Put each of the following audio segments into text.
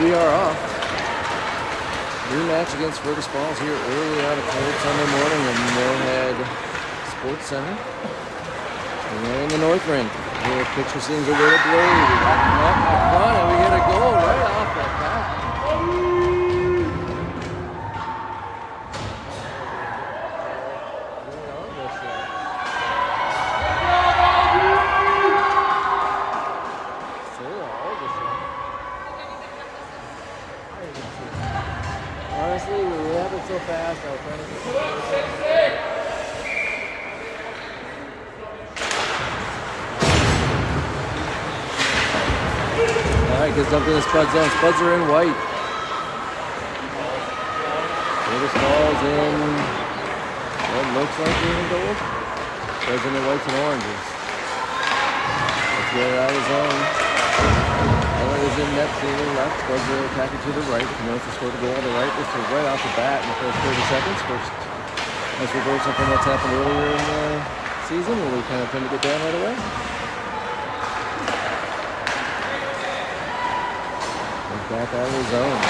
we are off. Rematch against Fergus Falls here early on a cold Sunday morning in Moorhead Sports Center. We're in the North Rink. The picture seems a little blurry. We got up front and we get a goal right off that pass. Honestly, we have it so fast. I was trying to get Alright, gets dumped in the Spuds zone. Spuds are in white. Fergus Falls in what looks like green and gold. Spuds in the whites and oranges. Let's get it out of the zone. Ellen is in net to the left. Spuds are attacking to the right. North has scored a goal on the right. This was right off the bat in the first 30 seconds. First nice reversal from what's happened earlier in the season where we kind of tend to get down right away. Back out of the zone.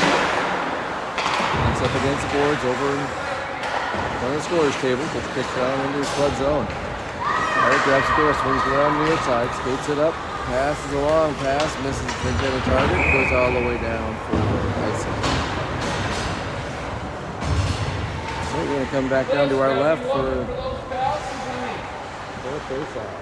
It's up against the boards over in front of the scorer's table. Gets kicked down into the Spud zone. Alright, grabs the door, swings around the near side, skates it up, passes along, misses the intended target, goes all the way down for icing. So we're going to come back down to our left for a face-off.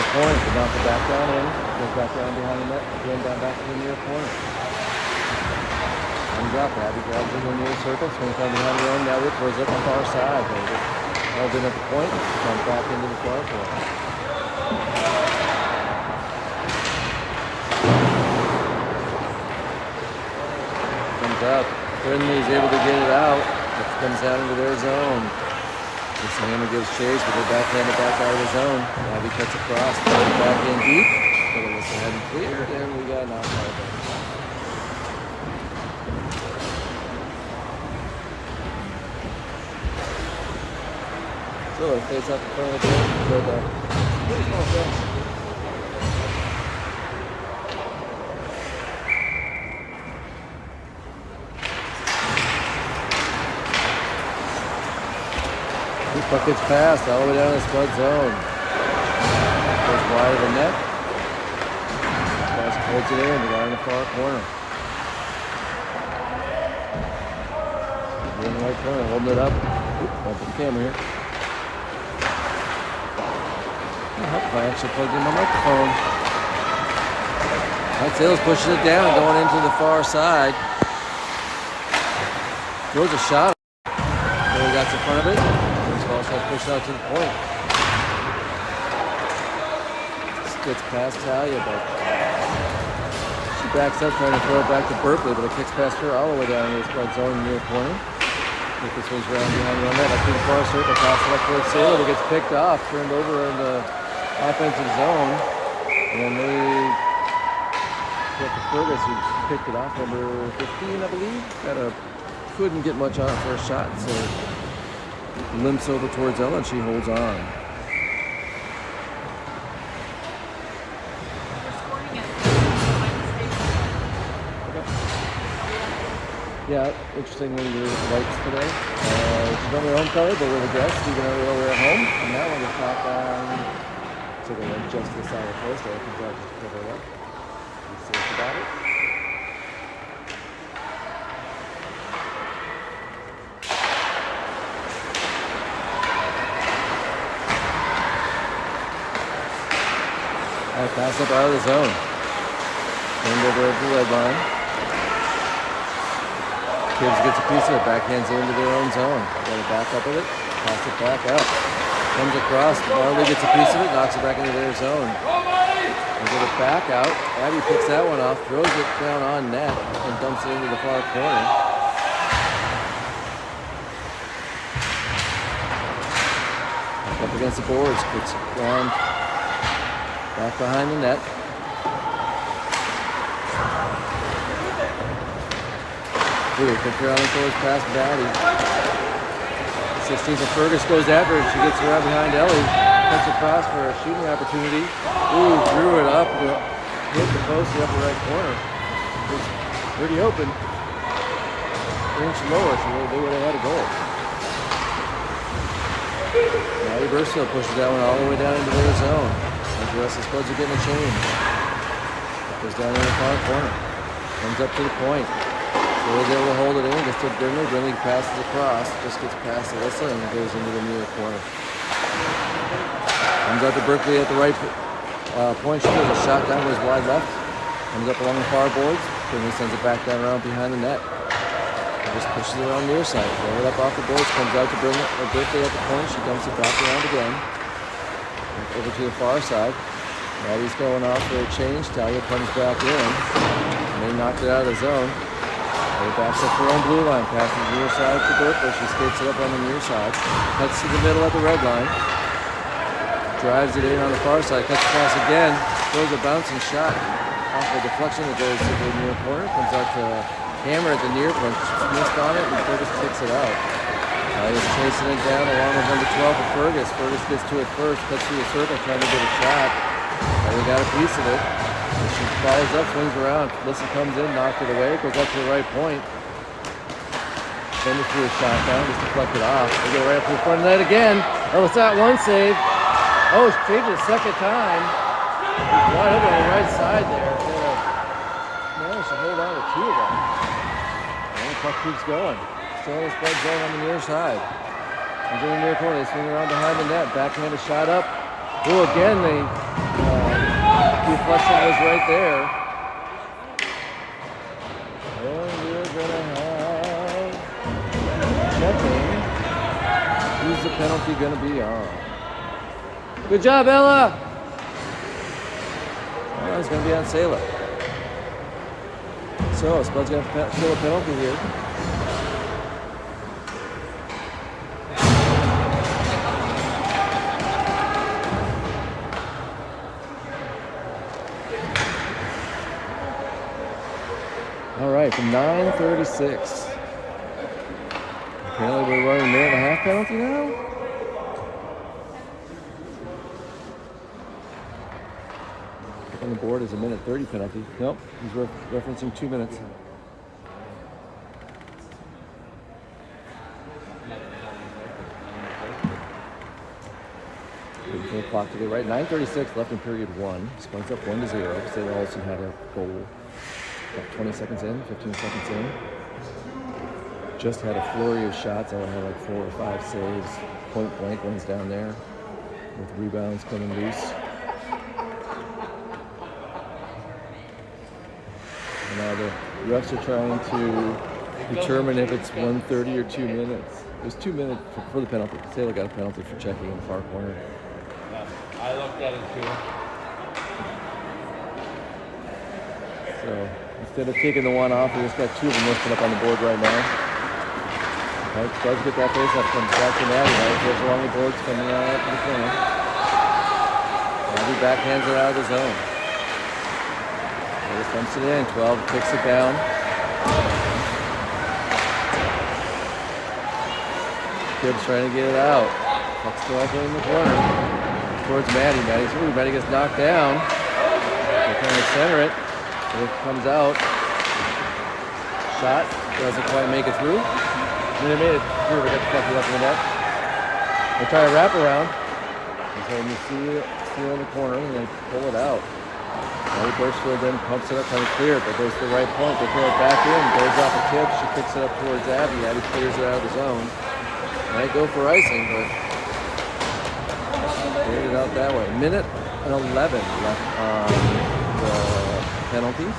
Point to knock it back down in. Goes back down behind the net. Again down back to the near corner. Undrop. Abby grabs it in the near circle. Swings down behind the own. Now it throws it up the far side. Held in at the point. Comes back into the far corner. Comes up. Finley's able to get it out. It comes down into their zone. Hammer gives chase, but they backhand it back out of the zone. Abby cuts across, put it back in deep. Put it ahead and cleared, and we got an outside there. So it face up in front of the goal for the pretty small fence. Puck gets passed all the way down to the Spud zone. Goes wide of the net. Pass holds it in. The guy in the far corner. In the right corner, holding it up. Oop, the camera here. I actually plugged in my microphone. Right, Sales pushes it down, going into the far side. Throws a shot. There he got in front of it. Also pushed out to the point. Gets past Talia, but she backs up trying to throw it back to Berkeley, but it kicks past her all the way down to the Spud zone near corner. Lucas swings around behind the net, up to the far circle, passes up towards Sailor, but gets picked off, turned over in the offensive zone, and they get to Fergus, who picked it off, number 15, I believe. Couldn't get much on it for a shot, so limps over towards Ella and she holds on. Yeah, interesting when you're whites today. She's on her home color, but with a dress, even though we're at home. And now we're going to pop on, so they went just to the side of the post. I can draw just to cover it up. Be safe about it. Alright, pass up out of the zone. Turned over at the red line. Gibbs gets a piece of it, backhands it into their own zone. Got to back up with it, pass it back out. Comes across, Barley gets a piece of it, knocks it back into their zone. They get it back out. Abby picks that one off, throws it down on net, and dumps it into the far corner. up against the boards. Gets ground back behind the net. Ooh, quick around the goes past Batty. 16th of Fergus goes after her. She gets around behind Ellie. Cuts across for a shooting opportunity. Ooh, drew it up. Hit the post in the upper right corner. It was pretty open. An inch lower, so they would have had a goal. Maddie Burstfield pushes that one all the way down into their zone. As the rest of the Spuds are getting a change. Goes down in the far corner. Comes up to the point. So he's able to hold it in, gets to Brindley. Brindley passes across, just gets past Alyssa and goes into the near corner. Comes out to Berkeley at the right point. She goes a shot down, goes wide left. Comes up along the far boards. Brindley sends it back down around behind the net. And just pushes it around the near side. Throw it up off the boards, comes out to Berkeley at the point. She dumps it back around again. Over to the far side. Maddie's going off for a change. Talia comes back in. And they knocked it out of the zone. They backs up her own blue line, passes the near side to Berkeley. She skates it up on the near side. Cuts to the middle at the red line. Drives it in on the far side. Cuts across again. Throws a bouncing shot off the deflection that goes to the near corner. Comes out to Hammer at the near point. She missed on it and Fergus kicks it out. He's chasing it down along with number 12 of Fergus. Fergus gets to it first. Cuts through the circle trying to get a shot. They got a piece of it. She follows up, swings around. Listen comes in, knocked it away, goes up to the right point. Then threw a shot down, just deflected off. They get right up to the front of the net again. Oh, it's that one save. Oh, she saved it a second time. He's wide open on the right side there. Managed to hold on to two of them. And the puck keeps going. Still in the spread zone on the near side. He's in the near corner. They swing around behind the net. Backhanded shot up. Oh, again, the deflection was right there. And we're going to have checking. Who's the penalty going to be on? Good job, Ella! Oh, it's going to be on Sailor. So, Spud's going to fill a penalty here. All right, from 9:36. Apparently we're running a minute and a half penalty now. On the board is a minute 30 penalty. Nope, he's referencing 2 minutes. Waiting for the clock to get right. 9:36 left in period 1. Spuds up 1-0. Sailor Olsen had a goal. About 20 seconds in, 15 seconds in. Just had a flurry of shots. I had like 4 or 5 saves. Point blank ones down there with rebounds coming loose. And now the refs are trying to determine if it's 1:30 or 2 minutes. It was 2 minutes for the penalty. Sailor got a penalty for checking in the far corner. I looked at it too. So instead of taking the one off, we just got 2 of them listed up on the board right now. Right, Spuds get that face up, comes back to Maddie. Right, goes along the boards, coming out up to the corner. Maddie backhands it out of the zone. Just dumps it in. 12 kicks it down. Kibb's trying to get it out. Puck's still up in the corner. Towards Maddie. Maddie gets knocked down. They're trying to center it. It comes out. Shot. Doesn't quite make it through. And they made it through, but got the puck up in the net. They try to wrap around. And so you see it in the corner, and they pull it out. Maddie Burstfield then pumps it up, trying to clear it, but goes to the right point. They throw it back in, goes off a tip. She kicks it up towards Abby. Abby clears it out of the zone. Might go for icing, but cleared it out that way. Minute and 11 left on the penalties.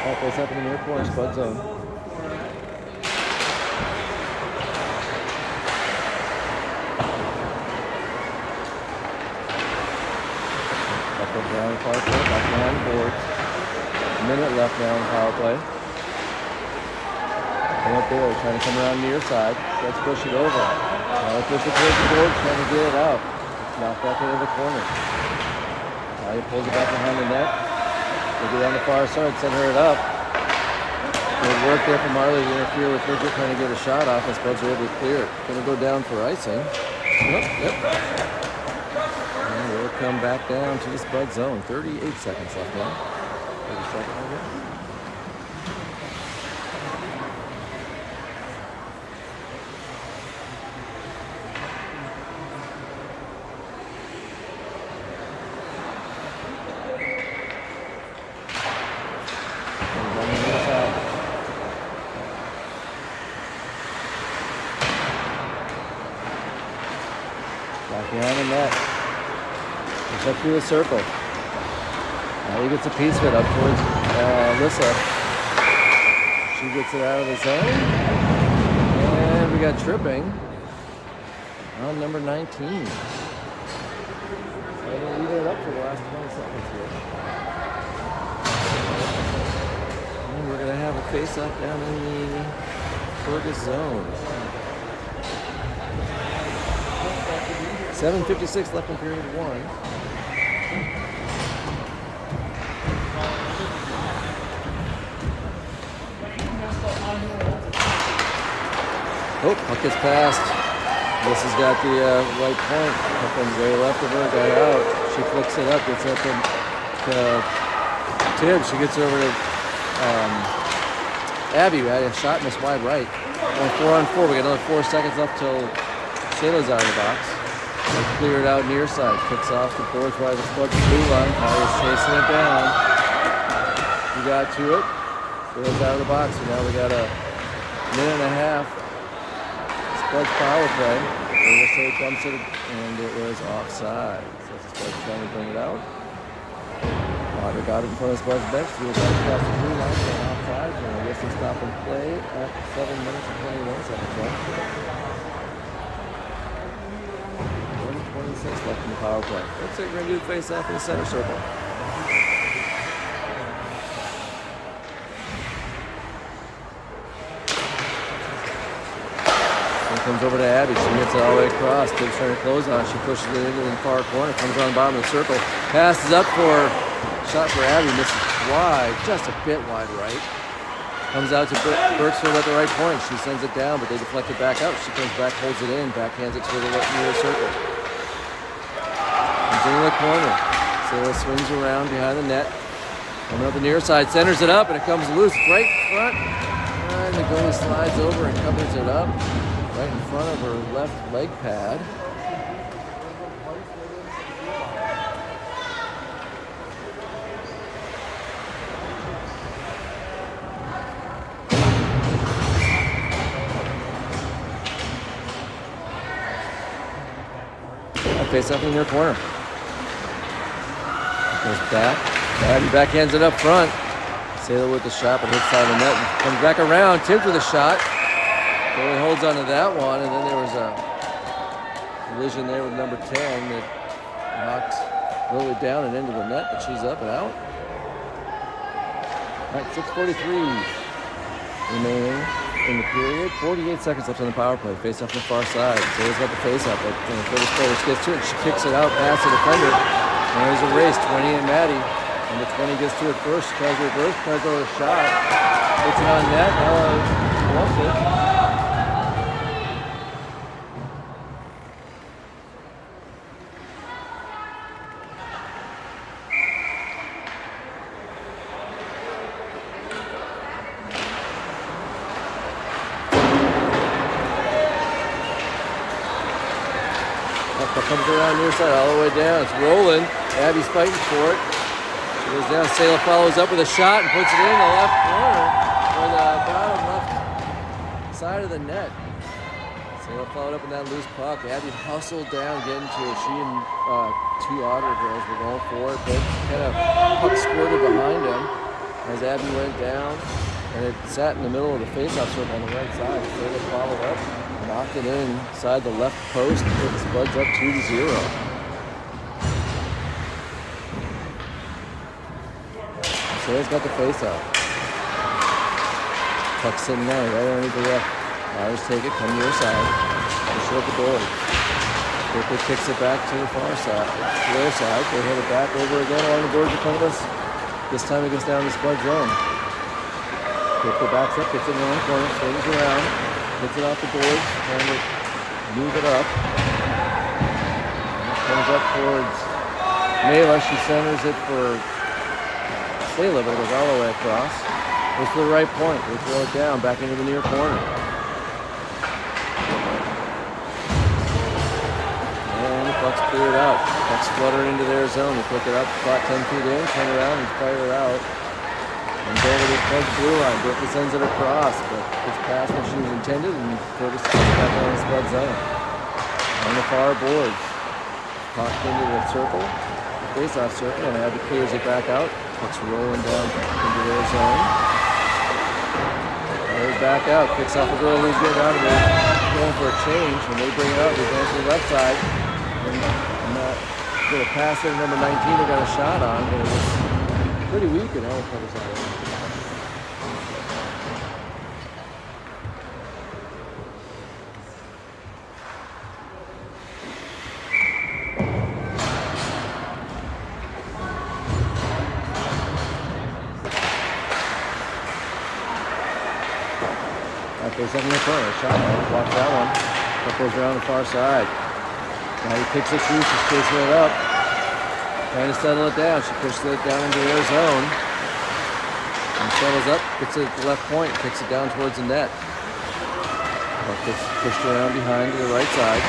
That goes up in the near corner, Spud zone. down the power play, back behind the boards. A minute left now in power play. Come up there, trying to come around near side. Let's push it over. Now let's push it towards the board, trying to get it out. It's knocked back into the corner. Now he pulls it back behind the net. They get on the far side, center it up. Good work there from Marley to interfere with Bridget, trying to get a shot off, and Spuds are able to clear it. Going to go down for icing. Yep. And we'll come back down to the Spud zone. 38 seconds left now. 30 seconds, I guess. Back behind the net. Push up through the circle. Now he gets a piece of it up towards Alyssa. She gets it out of the zone. And we got tripping on number 19. I'm going to leave it up for the last 20 seconds here. And we're going to have a face-off down in the Fergus zone. 7:56 left in period 1. Oh, puck gets passed. This has got the right point. Puck comes very left of her, got out. She flicks it up, gets up to Tibbs. She gets over to Abby. Had a shot missed wide right. Only 4-on-4. We got another 4 seconds left till Shayla's out of the box. They clear it out near side. Kicks off the boards by the Spuds blue line. Tyler's chasing it down. We got to it. Shayla's out of the box. So now we got a minute and a half. Spuds power play. Riverside dumps it, and it was offside. So the Spuds trying to bring it out. Otter got it in front of Spuds bench. He was out across the blue line for an offside. And I guess they stop and play at 7 minutes and 21 seconds left. 26 left in the power play. Looks like we're going to do the face-off in the center circle. Comes over to Abby. She gets it all the way across. Tibbs trying to close on. She pushes it into the far corner. Comes around the bottom of the circle. Passes up for shot for Abby. Misses wide. Just a bit wide right. Comes out to Birksfield at the right point. She sends it down, but they deflect it back out. She comes back, holds it in, backhands it to the left near the circle. Comes into the corner. Sarah swings around behind the net. Coming up the near side, centers it up, and it comes loose right front. And the goalie slides over and covers it up. Right in front of her left leg pad. Face up in the near corner. Goes back. Abby backhands it up front. Sailor with the shot, but hits side of the net and comes back around. Tibbs with a shot. Goalie holds onto that one, and then there was a collision there with number 10 that knocks Lily down and into the net, but she's up and out. All right, 6:43 remaining in the period. 48 seconds left on the power play. Face off on the far side. Sailor's got the face up, but when the Curtis Polish gets to it, she kicks it out past the defender. And there's a race, 20 and Maddie. And the 20 gets to it first, tries to reverse, tries to go a shot. Puts it on net, Ella wants it. Comes around near side all the way down. It's rolling. Abby's fighting for it. She goes down. Sailor follows up with a shot and puts it in the left corner or the bottom left side of the net. Sailor followed up with that loose puck. Abby hustled down, getting to it. She and two Otter girls were going for it, but kind of puck squirted behind them as Abby went down, and it sat in the middle of the face-off circle on the right side. Sailor followed up. Knocked it inside the left post, put the Spuds up 2-0. Taylor's got the face out. Puck sitting there, right underneath the ref. Myers take it, come near side. Push it up the board. Quickly kicks it back to the far side, to their side. They hit it back over again along the boards in front of us. This time it gets down the Spud zone. Quickly backs up, gets it in the one corner, swings around, gets it off the boards, trying to move it up. And it comes up towards Mela. She centers it for Sela, but it goes all the way across. Goes to the right point. They throw it down, back into the near corner. Puck's cleared out. Puck's fluttering into their zone. They pick it up, about 10 feet in, turn around and fire it out. And go over the Spud's blue line. Brooklyn sends it across, but it's past what she was intended, and Curtis comes back on the Spud zone. On the far boards. Puck into the circle, the face-off circle, and Abby clears it back out. Puck's rolling down into their zone. Fires back out, kicks off the girl who's getting out of there, going for a change, and they bring it out. They advance to the left side. And not get a pass there, number 19 they got a shot on, but it was pretty weak and all covers out. There's something in the corner, shot on, watch that one. Puck goes around the far side. Now he picks it through, she's chasing it up. Trying to settle it down. She pushes it down into their zone. And settles up, gets it at the left point, kicks it down towards the net. Puck gets pushed around behind to the right side.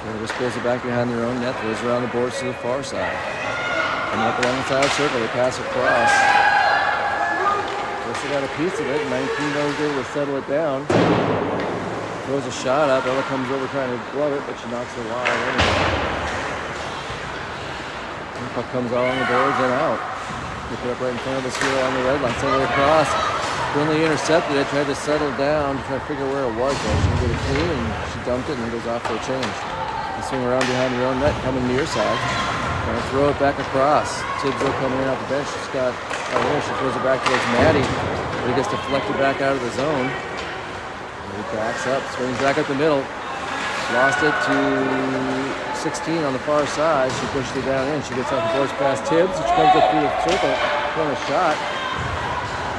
So just pulls it back behind their own net, throws around the boards to the far side. Coming up along the side circle, they pass across. They got a piece of it. 19 goes able to settle it down. Throws a shot up. Ella comes over trying to glove it, but she knocks it wide anyway. And the puck comes all on the boards and out. Pick it up right in front of us here on the red line. Send it across. Finley intercepted it. Tried to settle down to try to figure where it was. Though. She did it clean and she dumped it and it goes off for a change. They swing around behind their own net, coming near side. Trying to throw it back across. Tidwell coming in off the bench. She's got she throws it back towards Maddie. But he gets deflected back out of the zone. And he backs up, swings back up the middle. Lost it to 16 on the far side. She pushes it down in. She gets off the boards past Tibbs, which comes up through the circle. Throwing a shot.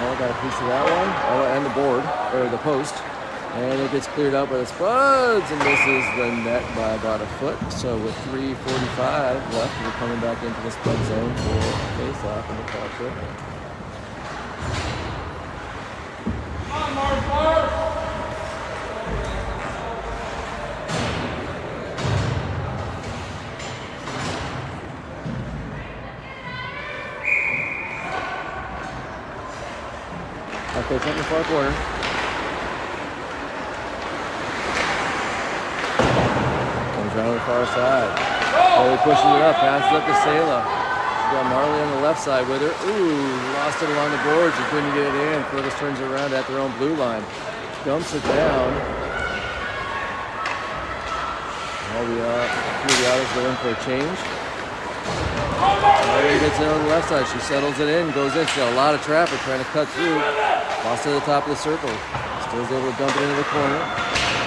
Ella got a piece of that one. Ella and the board, or the post. And it gets cleared out by the Spuds and misses the net by about a foot. So with 3:45 left, we're coming back into the Spud zone for face-off in the far circle. Okay, it's in the far corner. Around the far side. Slowly pushing it up, passes up to Sela. She's got Marley on the left side with her. Ooh, lost it along the boards. She couldn't get it in. Fergus turns it around at their own blue line. Dumps it down. All the few of the others go in for a change. Marley gets it on the left side. She settles it in, goes in. She's got a lot of traffic trying to cut through. Lost it at the top of the circle. Still able to dump it into the corner.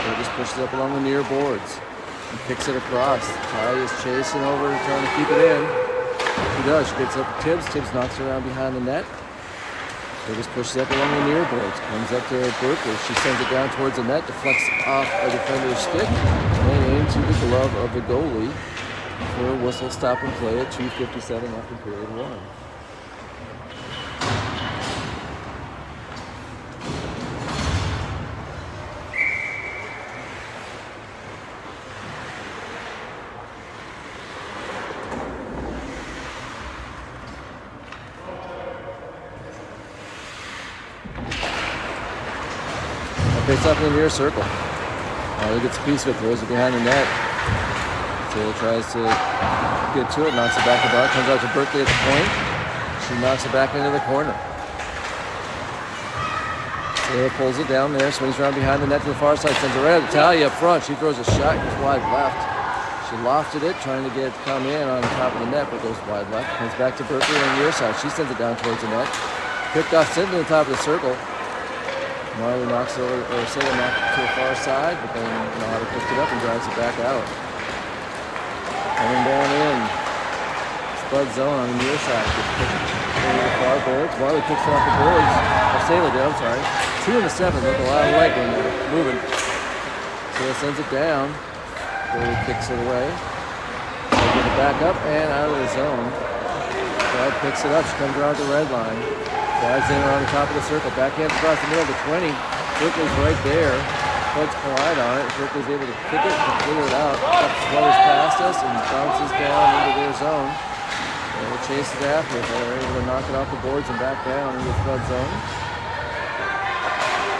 Fergus pushes up along the near boards. And picks it across. Ty is chasing over, trying to keep it in. She does. She gets up to Tibbs. Tibbs knocks her around behind the net. So just pushes up along the near boards. Comes up to Berkeley. She sends it down towards the net. Deflects off a defender's stick. And into the glove of the goalie for a whistle stop and play at 2:57 left in period one. Face up in the near circle. He gets a piece of it, throws it behind the net. Taylor tries to get to it, knocks it back about, comes out to Berkeley at the point. She knocks it back into the corner. Taylor pulls it down there, swings around behind the net to the far side, sends it right at Talia up front. She throws a shot, goes wide left. She lofted it, trying to get it to come in on top of the net, but goes wide left. Comes back to Berkeley on the near side. She sends it down towards the net. Picked off sitting to the top of the circle. Marley knocks it over, or Sailor knocks it to the far side, but then Nahada picked it up and drives it back out. Coming down in. Spud zone on the near side. Gets picked over the far boards. Marley picks it off the boards. Or Sailor did, I'm sorry. 2 and a 7. Look a lot of leg when they're moving. Sailor sends it down. Goalie kicks it away. They get it back up and out of the zone. Spud picks it up. She comes around the red line. Drives in around the top of the circle. Backhands across the middle to 20. Berkeley's right there. Spuds collide on it. Berkeley's able to kick it and clear it out. Flutters past us and bounces down into their zone. And we'll chase it after. They're able to knock it off the boards and back down into the Spud zone.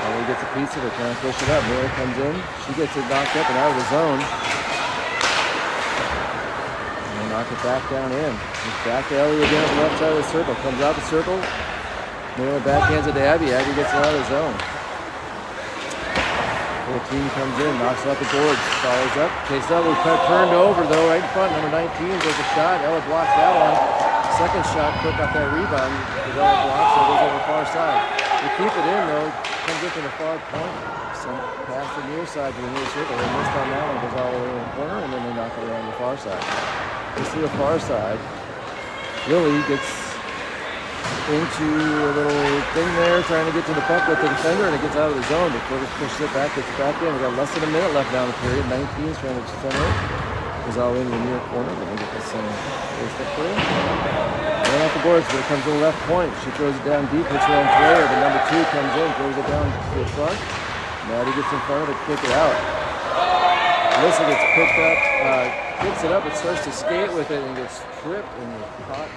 And he gets a piece of it, trying to push it up. Miller comes in. She gets it knocked up and out of the zone. And they knock it back down in. It's back to Ellie again on the left side of the circle. Comes out the circle. Miller backhands it to Abby. Abby gets it out of the zone. 14 comes in, knocks off the boards, follows up, takes that little cut, turned over though, right in front. Number 19 goes a shot. Ella blocks that one. Second shot, quick off that rebound. Ella blocks it, goes over the far side. They keep it in though, comes in from the far point. Some past the near side to the near circle. They missed on that one, goes all the way in the corner, and then they knock it around the far side. Just to the far side. Lily gets into a little thing there, trying to get to the puck with the defender, and it gets out of the zone. The Curtis pushes it back, gets it back in. We got less than a minute left down the period. 19 is trying to center it. Goes all the way into the near corner. Let me get this Facebook for you. Right off the boards, but it comes to the left point. She throws it down deep, hits her own player. The number 2 comes in, throws it down to the front. Maddie gets in front of it, kick it out. Alyssa gets picked up, picks it up, and starts to skate with it and gets tripped and caught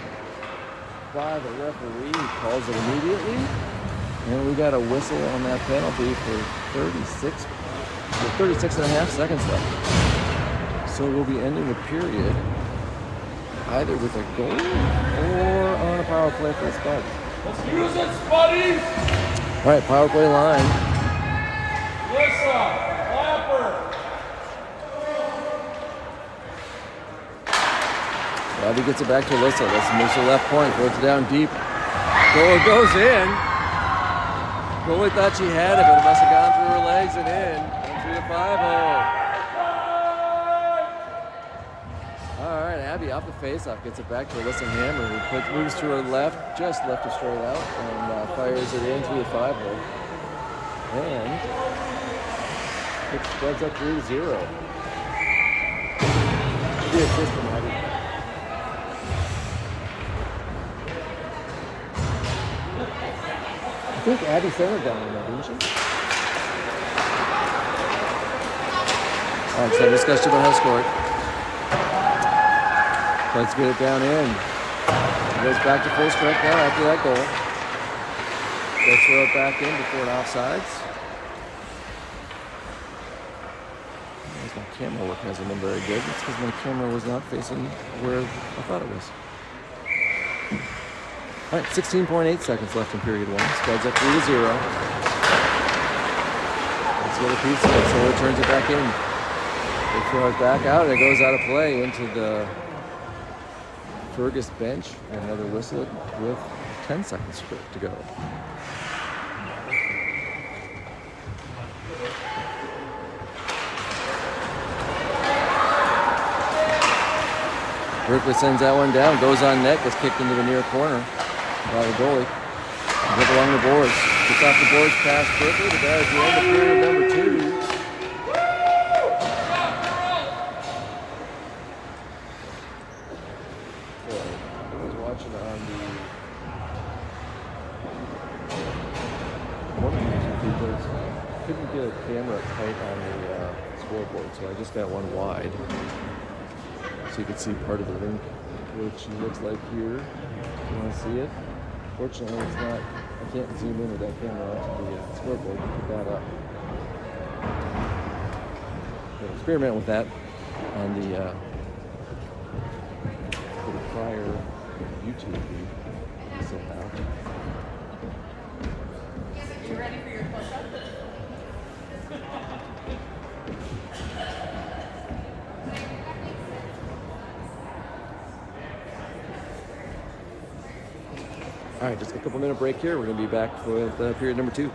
by the referee. He calls it immediately, and we got a whistle on that penalty for 36 and a half seconds left. So we'll be ending the period either with a goal or on a power play for the Spuds. Let's use it, Spuddies! All right, power play line. Lissa, Clapper. Abby gets it back to Alyssa. Alyssa moves to the left point, throws it down deep. Goal goes in. Goalie thought she had it, but it must have gone through her legs and in. And through the 5-hole. All right, Abby off the faceoff gets it back to Alyssa Hammer, who moves to her left, just left her straight out, and fires it in through the 5-hole. And it spreads up 3-0. Good system, Abby. I think Abby centered down in there, didn't she? All right, so discussion about how to score it. Let's get it down in. It goes back to full strength now after that goal. Let's throw it back in before it offsides. My camera work hasn't been very good. It's because my camera was not facing where I thought it was. All right, 16.8 seconds left in period 1. Spuds up 3-0. Let's get a piece of it, so it turns it back in. They throw it back out, and it goes out of play into the Fergus bench. Another whistle with 10 seconds to go. Berkeley sends that one down, goes on net, gets kicked into the near corner by the goalie. Get along the boards. Gets off the boards past Berkeley, but that is the end of period number 2. So, I was watching on the one of the YouTube videos. Couldn't get a camera tight on the scoreboard, so I just got one wide. So you can see part of the rink, which looks like here. You want to see it? Fortunately, it's not. I can't zoom in with that camera onto the scoreboard to put that up. So experiment with that on the prior YouTube feed. Somehow. You ready for your push-up? All right, just a couple minute break here. We're going to be back with period number 2.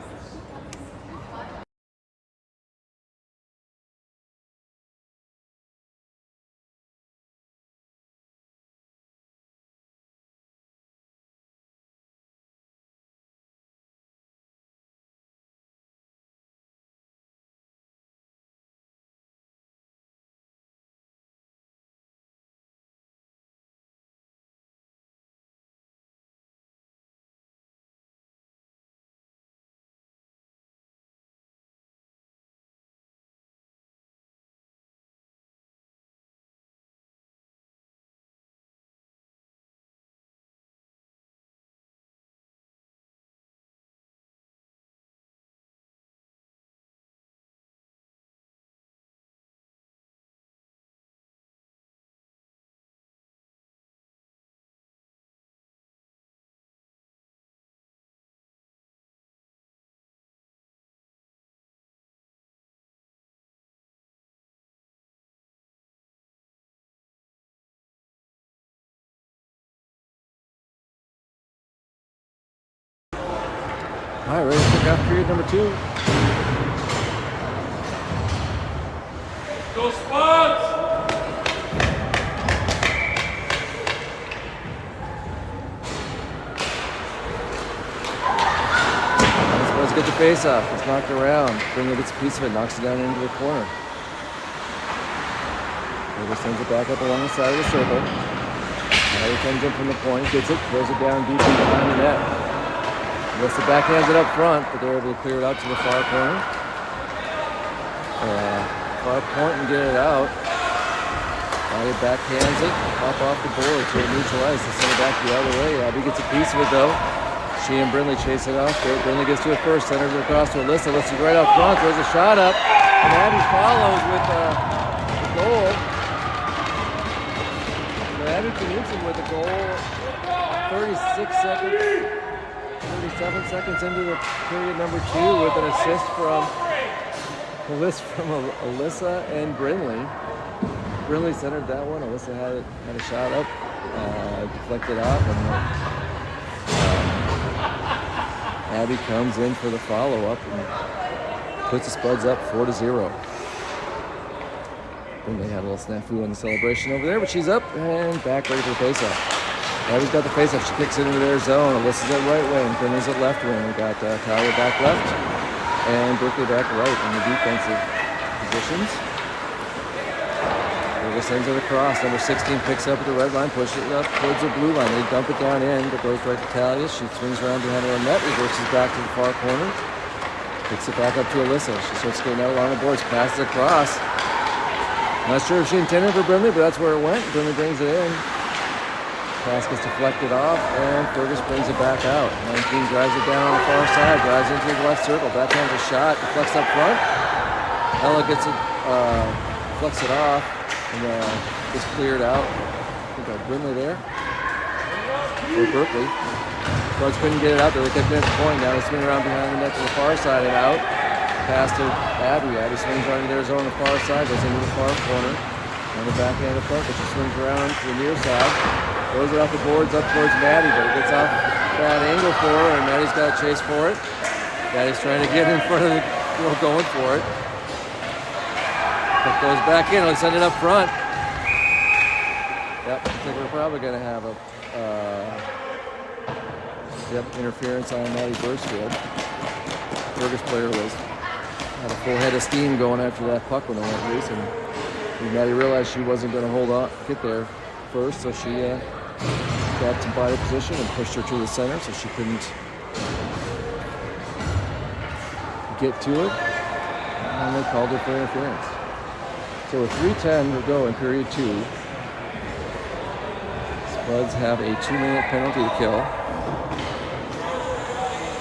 All right, ready to kick off period number 2. Go Spuds! Let's get the face off. Let's knock it around. Brindley gets a piece of it, knocks it down into the corner. Davis sends it back up along the side of the circle. Now he comes in from the point, gets it, throws it down deep behind the net. Alyssa backhands it up front, but they're able to clear it out to the far corner. Far point and get it out. Abby backhands it, up off the board to neutralize. They send it back the other way. Abby gets a piece of it though. She and Brindley chase it off. Brindley gets to it first, centers it across to Alyssa. Alyssa's right up front, throws a shot up, and Abby follows with the goal. And Abby Knudsen with the goal. 37 seconds into the period number 2 with an assist from Alyssa and Brindley. Brindley centered that one. Alyssa had a shot up, deflected off, and Abby comes in for the follow-up and puts the Spuds up 4-0. Brindley had a little snafu on the celebration over there, but she's up and back ready for the face-off. Abby's got the face-off. She kicks it into their zone. Alyssa's at right wing. Brindley's at left wing. We got Talia back left and Berkeley back right in the defensive positions. Davis sends it across. Number 16 picks up at the red line, pushes it up towards the blue line. They dump it down in, but goes right to Talia. She swings around behind her own net, reverses back to the far corner. Picks it back up to Alyssa. She starts getting out along the boards, passes across. Not sure if she intended for Brindley, but that's where it went. Brindley brings it in. Pass gets deflected off, and Fergus brings it back out. 19 drives it down on the far side, drives into the left circle, backhands a shot, deflects up front. Ella gets it, deflects it off, and gets cleared out. I think I Brindley there, or Berkeley. Spuds couldn't get it out there. They kept it at the point. Now they swing around behind the net to the far side and out. Pass to Abby. Abby swings around to their zone on the far side, goes into the far corner. On the backhand of front, but she swings around to the near side. Throws it off the boards up towards Maddie, but it gets off bad angle for her, and Maddie's got to chase for it. Maddie's trying to get in front of the girl going for it. But goes back in. Let's send it up front. Yep, I think we're probably going to have a interference on Maddie Burstfield. Fergus player had a full head of steam going after that puck when it went loose, and Maddie realized she wasn't going to get there first, so she got to body position and pushed her to the center, so she couldn't get to it, and they called it for interference. So with 3:10 to go in period 2, Spuds have a 2-minute penalty to kill.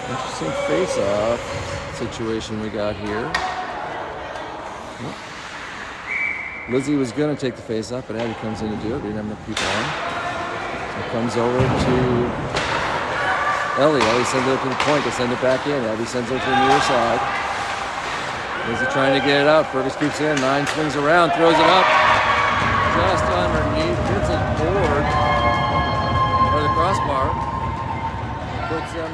Interesting face-off situation we got here. Lizzie was going to take the face-off, but Abby comes in to do it. We didn't have enough people on. So it comes over to Ellie. Ellie sends it up to the point. They send it back in. Abby sends it to the near side. Lizzie trying to get it out. Fergus keeps it in. 9 swings around, throws it up. Just underneath. Hits a board. Or the crossbar. them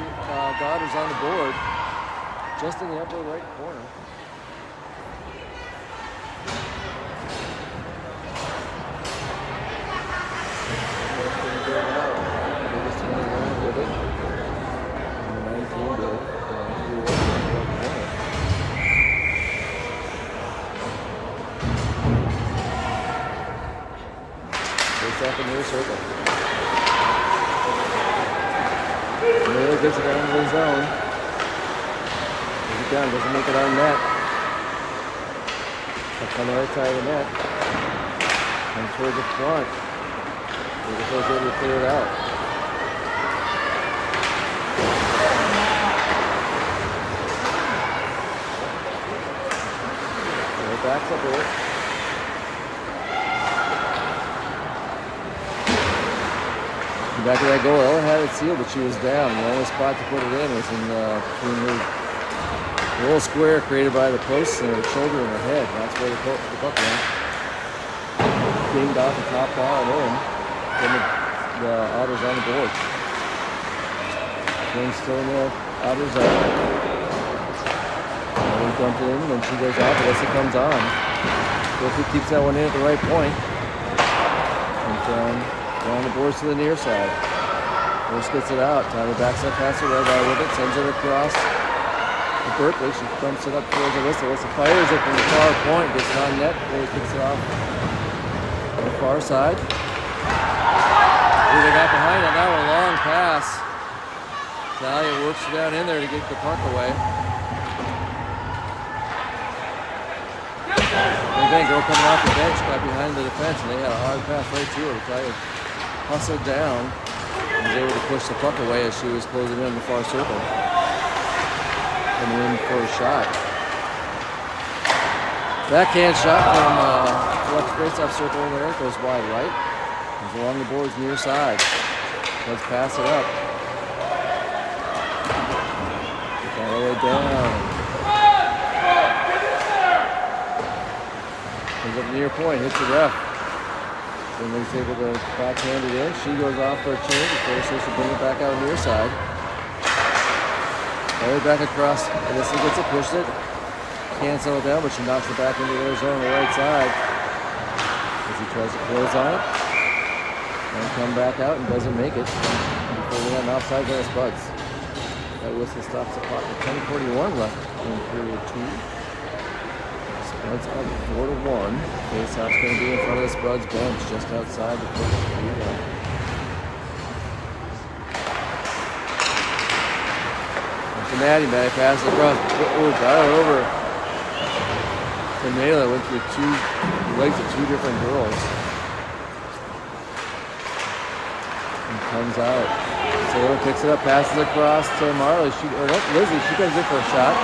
daughters on the board, just in the upper right corner. Off the near circle. Miller gets it down to the zone. Gets it down, doesn't make it on net. That's on the right side of the net. Comes towards the front. They're able to clear it out. So it backs up with it. Back to that goal, Ella had it sealed, but she was down. The only spot to put it in was in between her little square created by the posts and her shoulder and her head. That's where the puck went. Dinged off the top bar and in. Then the Otters on the board. Wing's still in the Otters zone. We dumped it in, and then she goes off, unless it comes on. Berkeley keeps that one in at the right point. And on the boards to the near side. Bruce gets it out. Tyler backs up past the red eye with it, sends it across to Berkeley. She dumps it up towards Alyssa. Alyssa fires it from the far point, gets it on net, really kicks it off on the far side. Ooh, they got behind it now, a long pass. Talia works down in there to get the puck away. And again, girl coming off the bench, got behind the defense, and they had a hard pass right to her. Talia hustled down and was able to push the puck away as she was closing in the far circle. Coming in for a shot. Backhand shot from left face-off circle there. It goes wide right. Goes along the boards near side. Let's pass it up. All the way down. Comes up near point, hits the ref. Then he's able to backhand it in. She goes off for a change before she should bring it back out near side. All the way back across. Alyssa gets it, pushes it. Can't settle down, but she knocks it back into their zone on the right side. As he tries to close on it. And come back out and doesn't make it. Before we had an offside by the Spuds. That whistle stops the clock at 10:41 left in period 2. Spuds up 4-1. Face-off's going to be in front of the Spuds bench, just outside the first blue line. To Maddie passes across. Oh, got it over to Mela. Went through two legs of two different girls. And comes out. Taylor picks it up, passes across to Marley. Lizzie, she comes in for a shot.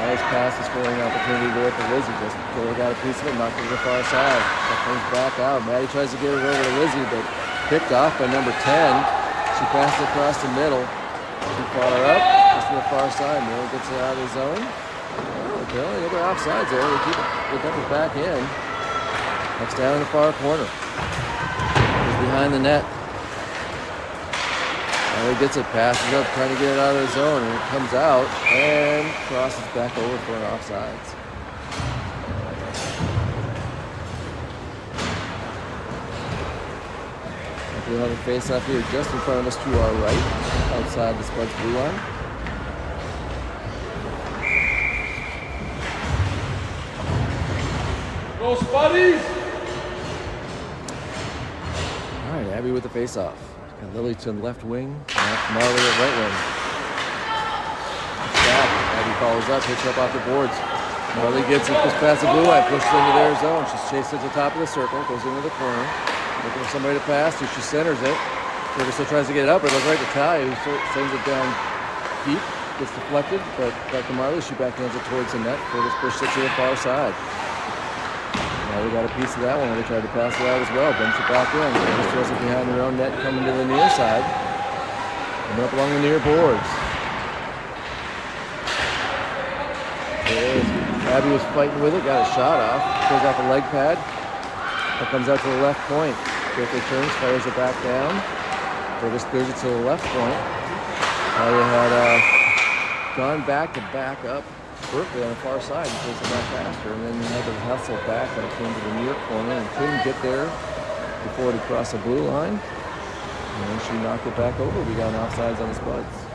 Nice pass, a scoring opportunity there for Lizzie. Just Taylor got a piece of it, knocked it to the far side. That comes back out. Maddie tries to get it over to Lizzie, but picked off by number 10. She passed it across the middle. Too far up, just to the far side. Miller gets it out of the zone. Oh, apparently the other offsides there. They dump it back in. Next down in the far corner. He's behind the net. He gets it, passes up, trying to get it out of the zone, and it comes out and crosses back over for an offsides. We'll have a face-off here just in front of us to our right, outside the Spuds blue line. Go Spuddies! All right, Abby with the face-off. And Lily to the left wing, and Marley at right wing. Stop. Abby follows up, hits up off the boards. Marley gets it just past the blue line, pushes into their zone. She's chased at the top of the circle, goes into the corner. Looking for somebody to pass to, she centers it. Berger still tries to get it up, but it goes right to Talia, who sends it down deep. Gets deflected, but back to Marley, she backhands it towards the net. Berger pushes it to the far side. Now we got a piece of that one. They tried to pass it out as well. Dumps it back in. Berger throws it behind their own net, coming to the near side. Coming up along the near boards. There it is. Abby was fighting with it, got a shot off. Goes off a leg pad. That comes out to the left point. Quickly turns, fires it back down. Fergus clears it to the left point. Talia had gone back to back up Berkeley on the far side and takes it back faster, and then had to hustle back when it came to the near corner and couldn't get there before it crossed the blue line. And then she knocked it back over. We got an offsides on the Spuds.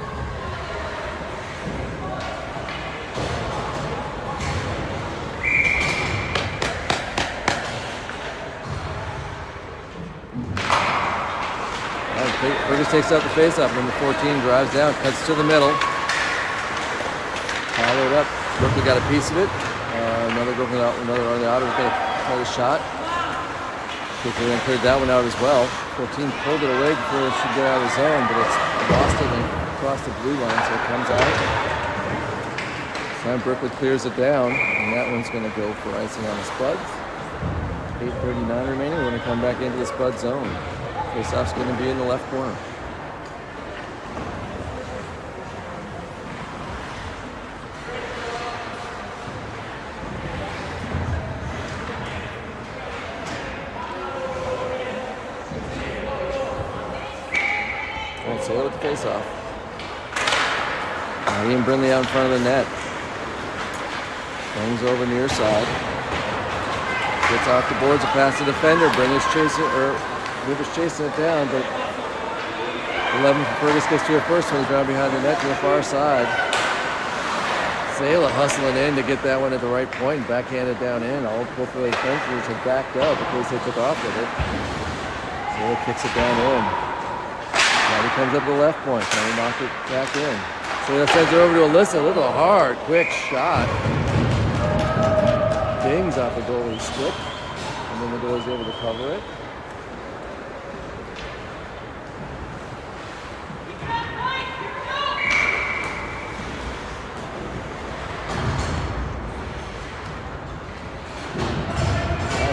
Fergus takes out the face-off. Number 14 drives down, cuts to the middle. Followed up. Berkeley got a piece of it. Another on the outer was going to try the shot. Quickly then cleared that one out as well. 14 pulled it away before it should get out of the zone, but it's lost it and crossed the blue line, so it comes out. Sam Berkeley clears it down, and that one's going to go for icing on the Spuds. 8:39 remaining. We're going to come back into the Spud zone. Face-off's going to be in the left corner. Sail with the face-off. Ian Brindley out in front of the net. Bangs over near side. Gets off the boards, a pass to the defender. Brindley's chasing, or Rivers chasing it down, but 11 for Fergus gets to her first one. He's down behind the net to the far side. Sail hustling in to get that one at the right point and backhanded down in. Both of the defenders had backed up because they took off with it. Sail kicks it down in. Now he comes up to the left point, trying to knock it back in. So that sends it over to Alyssa. Look at a hard, quick shot. Dings off the goalie's stick. And then the goalie's able to cover it.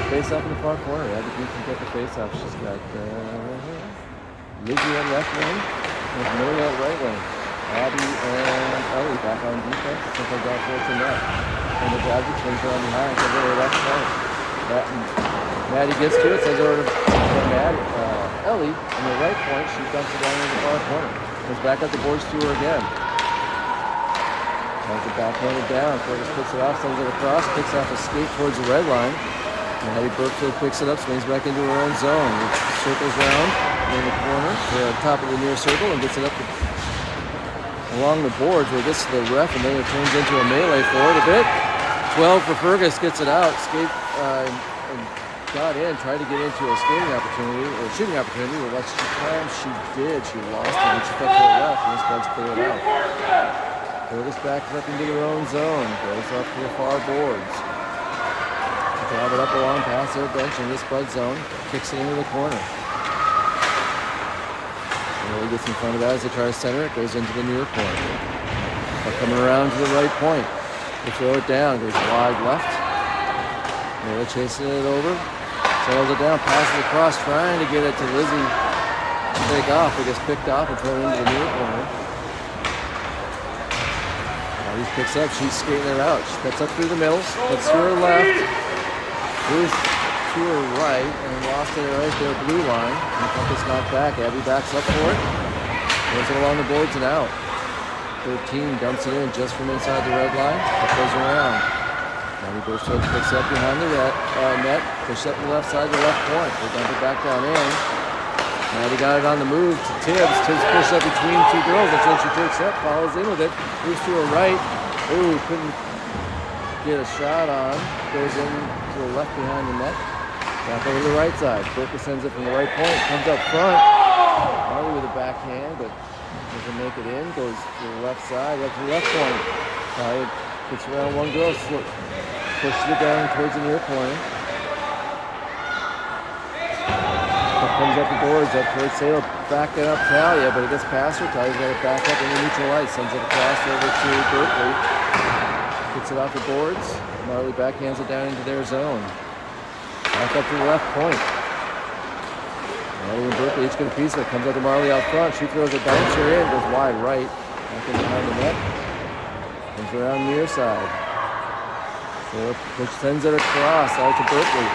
Face off in the far corner. Abby can get the face off. She's got Lizzie on the left wing and Miller on the right wing. Abby and Ellie back on defense. Sometimes down towards the net. And the Abby swings around behind. Sends over to the left point. Maddie gets to it. Sends over to Ellie on the right point. She dumps it down in the far corner. Comes back up the boards to her again. Tries to backhand it down. Fergus puts it off. Sends it across. Kicks off a skate towards the red line. Maddie Burkfield picks it up, swings back into her own zone. Circles around in the corner to the top of the near circle and gets it up along the boards where it gets to the ref, and then it turns into a melee for it a bit. 12 for Fergus, gets it out. And got in, tried to get into a skating opportunity, or shooting opportunity, but once she did, she lost it, and she fell to the left, and the Spuds clear it out. Fergus backs up into their own zone, goes up to the far boards. Drive it up along past their bench in the Spud zone, kicks it into the corner. Really gets in front of that as they try to center it, goes into the near corner. But coming around to the right point, they throw it down, goes wide left. Miller chasing it over, settles it down, passes it across, trying to get it to Lizzie to take off. It gets picked off and thrown into the near corner. He picks up, she's skating it out. She cuts up through the middle, cuts to her left. Moves to her right and lost it right there, blue line. And the puck is knocked back. Abby backs up for it. Goes it along the boards and out. 13 dumps it in just from inside the red line. It goes around. Abby Burkfield picks up behind the net. Pushes up the left side of the left point. They dump it back down in. Maddie got it on the move to Tibbs. Tibbs pushes up between two girls. And so she takes up, follows in with it. Moves to her right. Ooh, couldn't get a shot on. Goes in to the left behind the net. Back over to the right side. Burka sends it from the right point. Comes up front. Marley with a backhand, but doesn't make it in. Goes to the left side, right to the left point. Gets around one girl. Pushes it down towards the near corner. Comes up the boards, up towards Sailor. Backing up Talia, but it gets past her. Talia's got it back up in the neutral ice. Sends it across over to Berkeley. Gets it off the boards. Marley backhands it down into their zone. Back up to the left point. Marley and Berkeley each get a piece of it. Comes up to Marley out front. She throws a bouncer in. Goes wide right. Back in behind the net. Comes around near side. So sends it across out to Berkeley.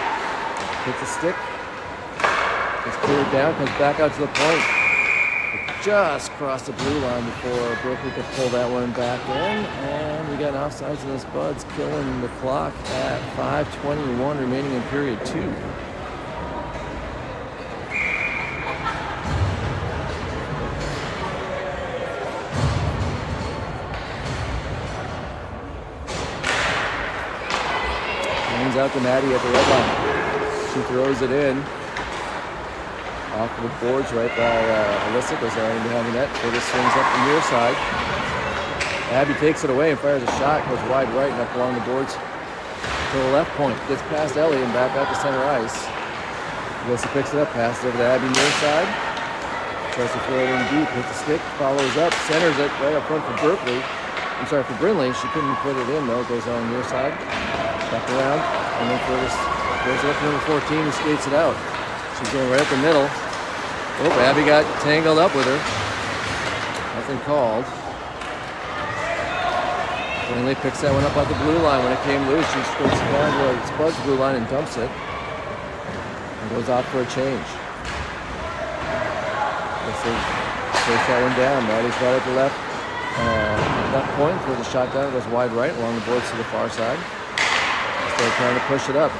Hits a stick. Gets cleared down. Comes back out to the point. just crossed the blue line before Berkeley could pull that one back in. And we got an offsides in the Spuds, killing the clock at 5:21 remaining in period 2. Hangs out to Maddie at the red line. She throws it in. Off the boards right by Alyssa, goes down behind the net. Curtis swings up the near side. Abby takes it away and fires a shot, goes wide right and up along the boards to the left point. Gets past Ellie and back out to center ice. Alyssa picks it up, passes over to Abby near side. Tries to throw it in deep, hits the stick, follows up, centers it right up front for Berkeley. For Brindley. She couldn't put it in though. Goes on the near side, back around, and then Curtis throws it up to number 14 and skates it out. She's going right up the middle. Oh, Abby got tangled up with her. Nothing called. Brindley picks that one up at the blue line. When it came loose, she skirts it down to the Spuds blue line and dumps it. And goes out for a change. Takes that one down. Maddie's right at the left point. Throws the shot down. Goes wide right along the boards to the far side. Still trying to push it up.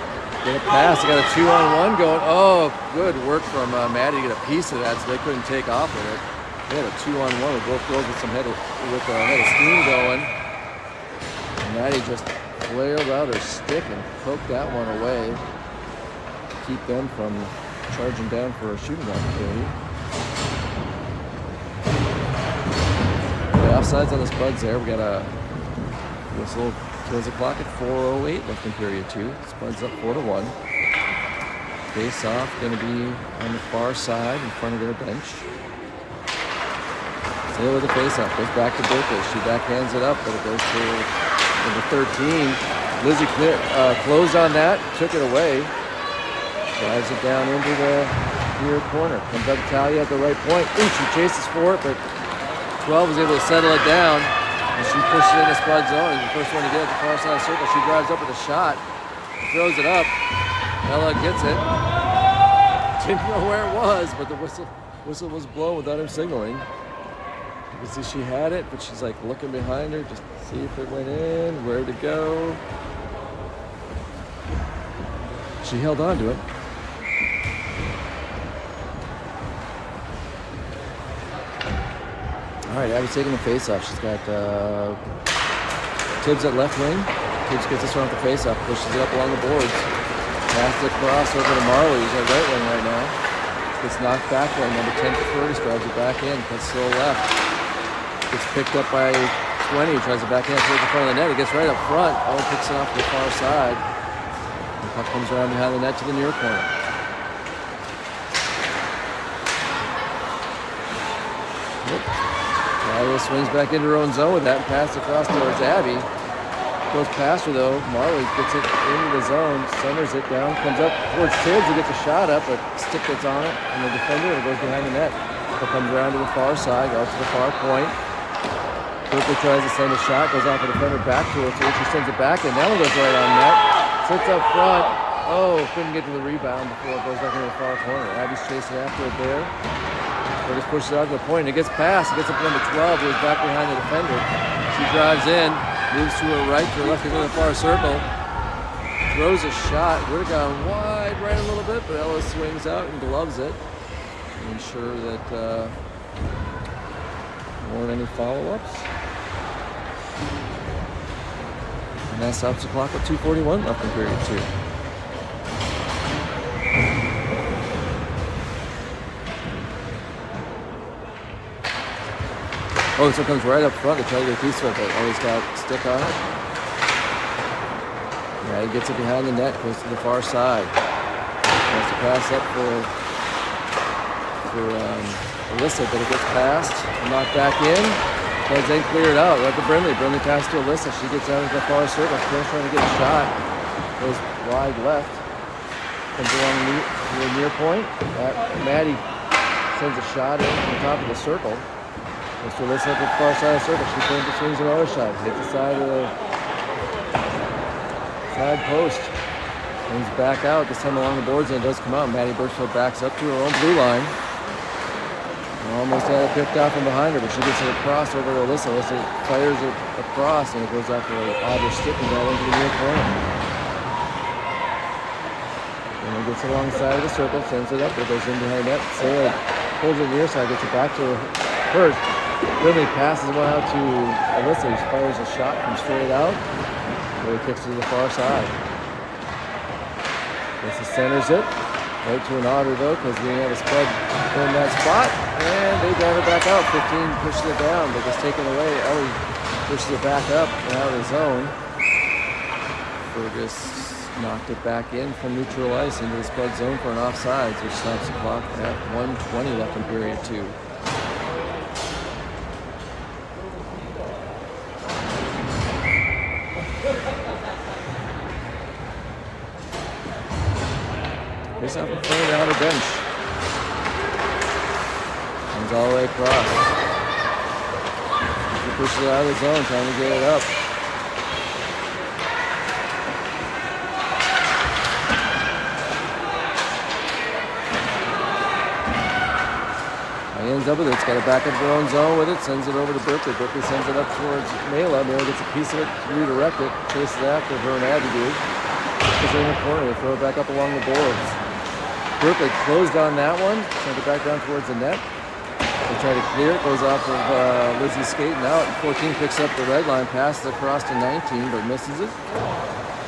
Get a pass. They got a 2-on-1 going. Oh, good work from Maddie to get a piece of that, so they couldn't take off with it. They had a 2-on-1 with both girls with some head of steam going. And Maddie just flailed out her stick and poked that one away to keep them from charging down for a shooting opportunity. The offsides on the Spuds there. We got a whistle. Close the clock at 4:08 left in period 2. Spuds up 4-1. Face off going to be on the far side in front of their bench. Still with the face off. Goes back to Berkeley. She backhands it up, but it goes to number 13. Lizzie closed on that, took it away. Drives it down into the near corner. Comes up to Talia at the right point. Ooh, she chases for it, but 12 is able to settle it down. And she pushes it in the Spud zone. She's the first one to get it at the far side of the circle. She drives up with a shot, throws it up. Ella gets it. Didn't know where it was, but the whistle was blown without her signaling. You can see she had it, but she's like looking behind her just to see if it went in, where to go. She held on to it. All right, Abby's taking the face-off. She's got Tibbs at left wing. Tibbs gets this one off the face-off, pushes it up along the boards. Passes it across over to Marley, who's at right wing right now. Gets knocked back one. Number 10 for Curtis drives it back in, cuts to the left. Gets picked up by 20, tries to back in towards the front of the net. It gets right up front. Owen picks it off to the far side. The puck comes around behind the net to the near corner. Talia swings back into her own zone with that and passes across towards Abby. Goes past her though. Marley gets it into the zone, centers it down, comes up towards Tibbs, who gets a shot up, but stick gets on it, and the defender and it goes behind the net. It comes around to the far side, out to the far point. Berkeley tries to send a shot, goes off the defender back to her, so she sends it back, and now it goes right on net. Sits up front. Oh, couldn't get to the rebound before it goes back into the far corner. Abby's chasing after it there. Curtis pushes it out to the point. It gets past. It gets up to number 12, who is back behind the defender. She drives in, moves to her right, to her left, into the far circle. Throws a shot. Would have gone wide right a little bit, but Ella swings out and gloves it to ensure that there weren't any follow-ups. And that stops the clock at 2:41 left in period 2. Oh, this one comes right up front to try to get a piece of it, but always got a stick on it. Yeah, he gets it behind the net, goes to the far side. Tries to pass up for Alyssa, but it gets past and knocked back in. Tries then clear it out right to Brindley. Brindley passes to Alyssa. She gets out into the far circle. Still trying to get a shot. Goes wide left. Comes along the near point. Maddie sends a shot in from the top of the circle. Goes to Alyssa at the far side of the circle. She swings another shot. Hits the side of the side post. Comes back out, this time along the boards, and it does come out. Maddie Birchfield backs up to her own blue line. Almost had it picked off from behind her, but she gets it across over to Alyssa. Alyssa fires it across, and it goes after Otter stipping that into the near corner. And it gets alongside of the circle, sends it up, it goes in behind that. Sarah pulls it near side, gets it back to her. Ridley passes one out to Alyssa, who fires a shot from straight out. Really kicks it to the far side. Alyssa centers it. Right to an Otter though, because we have a Spud in that spot, and they drive it back out. 15 pushes it down, but it's taken away. Ellie pushes it back up and out of the zone. Fergus knocked it back in from neutral ice into the Spud zone for an offsides, which stops the clock at 1:20 left in period 2. Face off in front of the outer bench. Comes all the way across. He pushes it out of the zone, trying to get it up. He ends up with it. It's got it back into their own zone with it. Sends it over to Berkeley. Berkeley sends it up towards Mela. Mela gets a piece of it to redirect it. Chases after her and Abby do. Pushes it in the corner. They throw it back up along the boards. Berkeley closed on that one, sent it back down towards the net. They try to clear it, goes off of Lizzie skating out. 14 picks up the red line, passes across to 19, but misses it.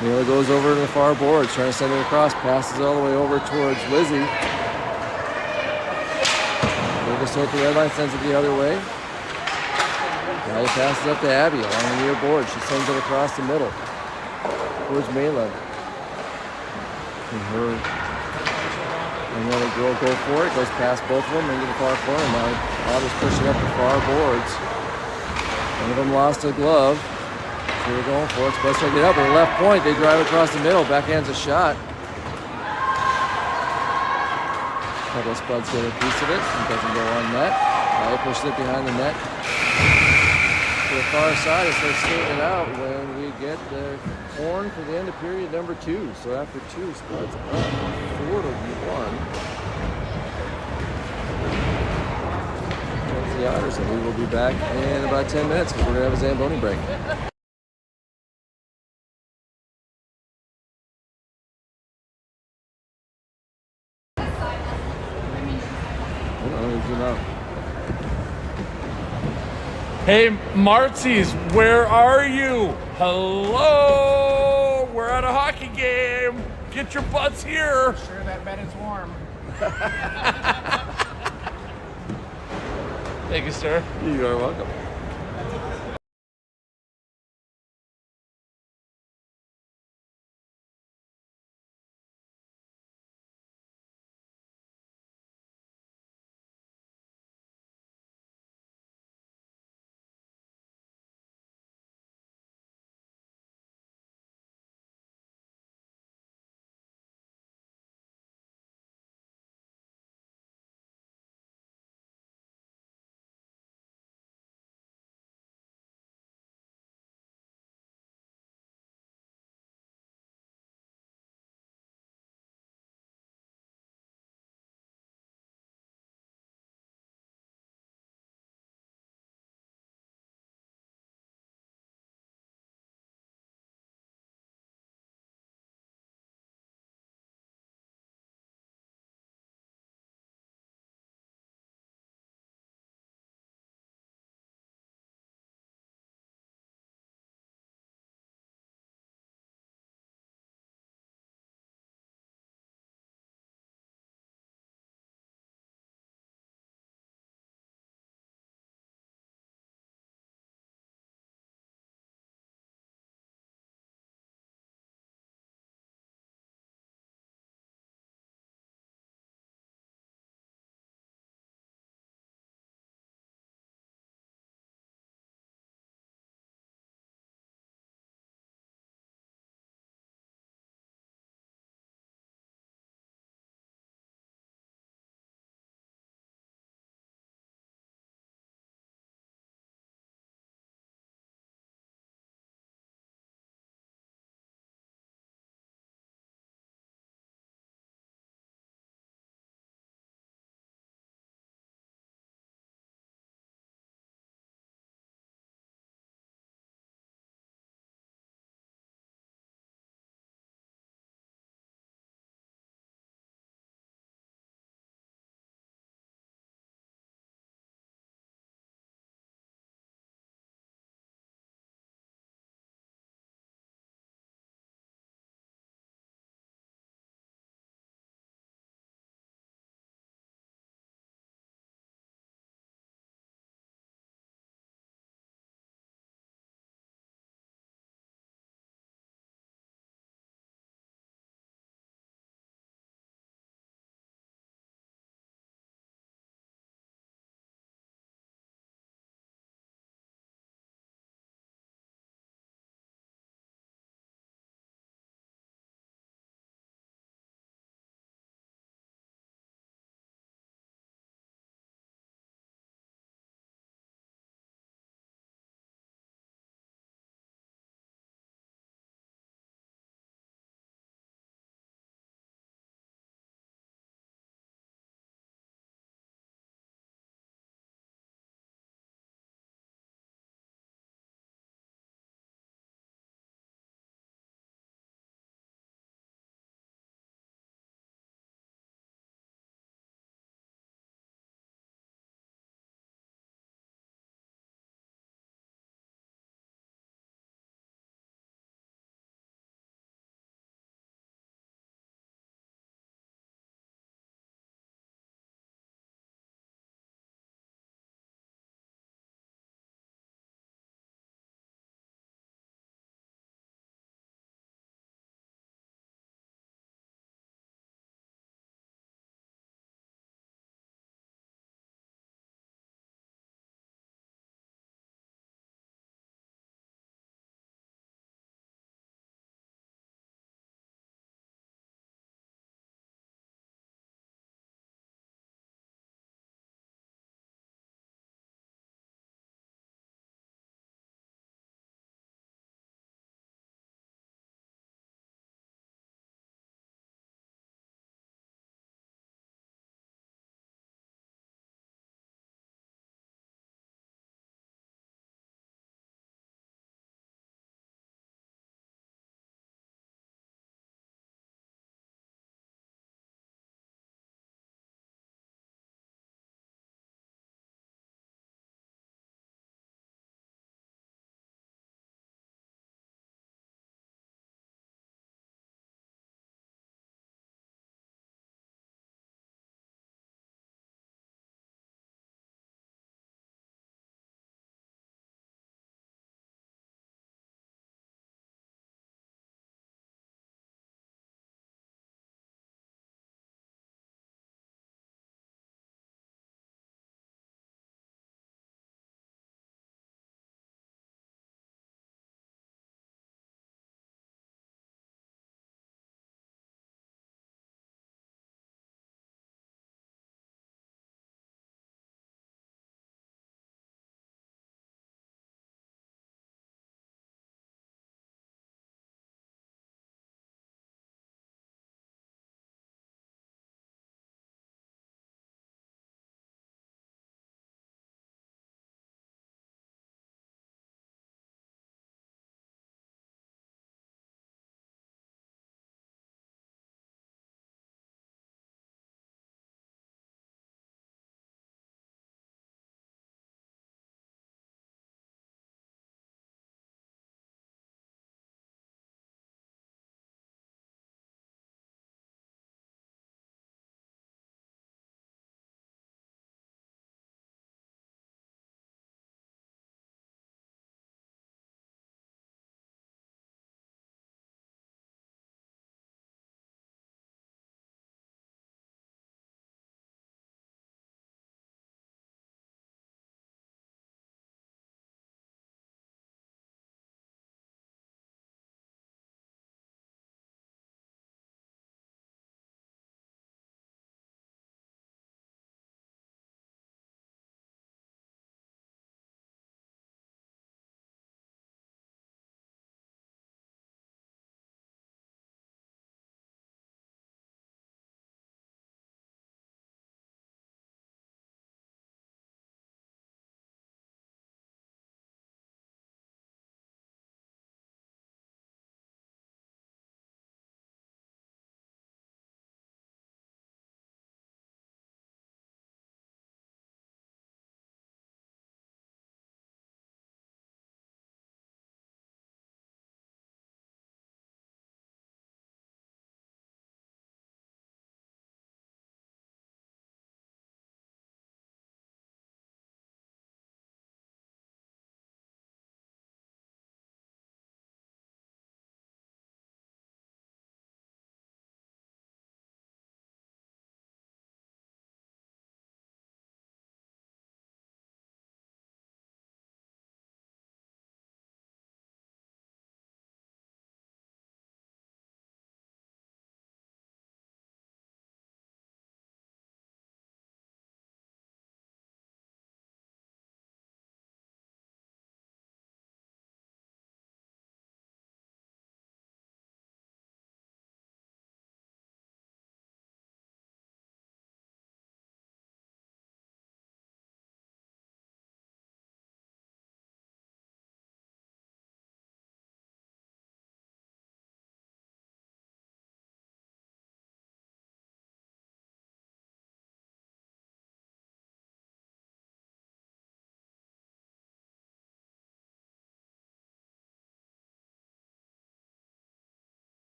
Mila goes over to the far boards, trying to send it across, passes all the way over towards Lizzie. Fergus at the red line, sends it the other way. Now he passes up to Abby along the near board. She sends it across the middle towards Mela. And then it will go for it, goes past both of them into the far corner. Now Otter's pushing up the far boards. One of them lost a glove. So they're going for it. Supposed to get up at the left point. They drive across the middle. Backhands a shot. A couple of Spuds get a piece of it. It doesn't go on net. Now he pushes it behind the net. To the far side as they're skating it out when we get the horn for the end of period number 2. So after 2, Spuds up 4-1. That's the Otters, and we will be back in about 10 minutes because we're going to have a Zamboni break. Hey, Martsies, where are you? Hello? We're at a hockey game. Get your butts here. Sure that bed is warm. Thank you, sir. You are welcome.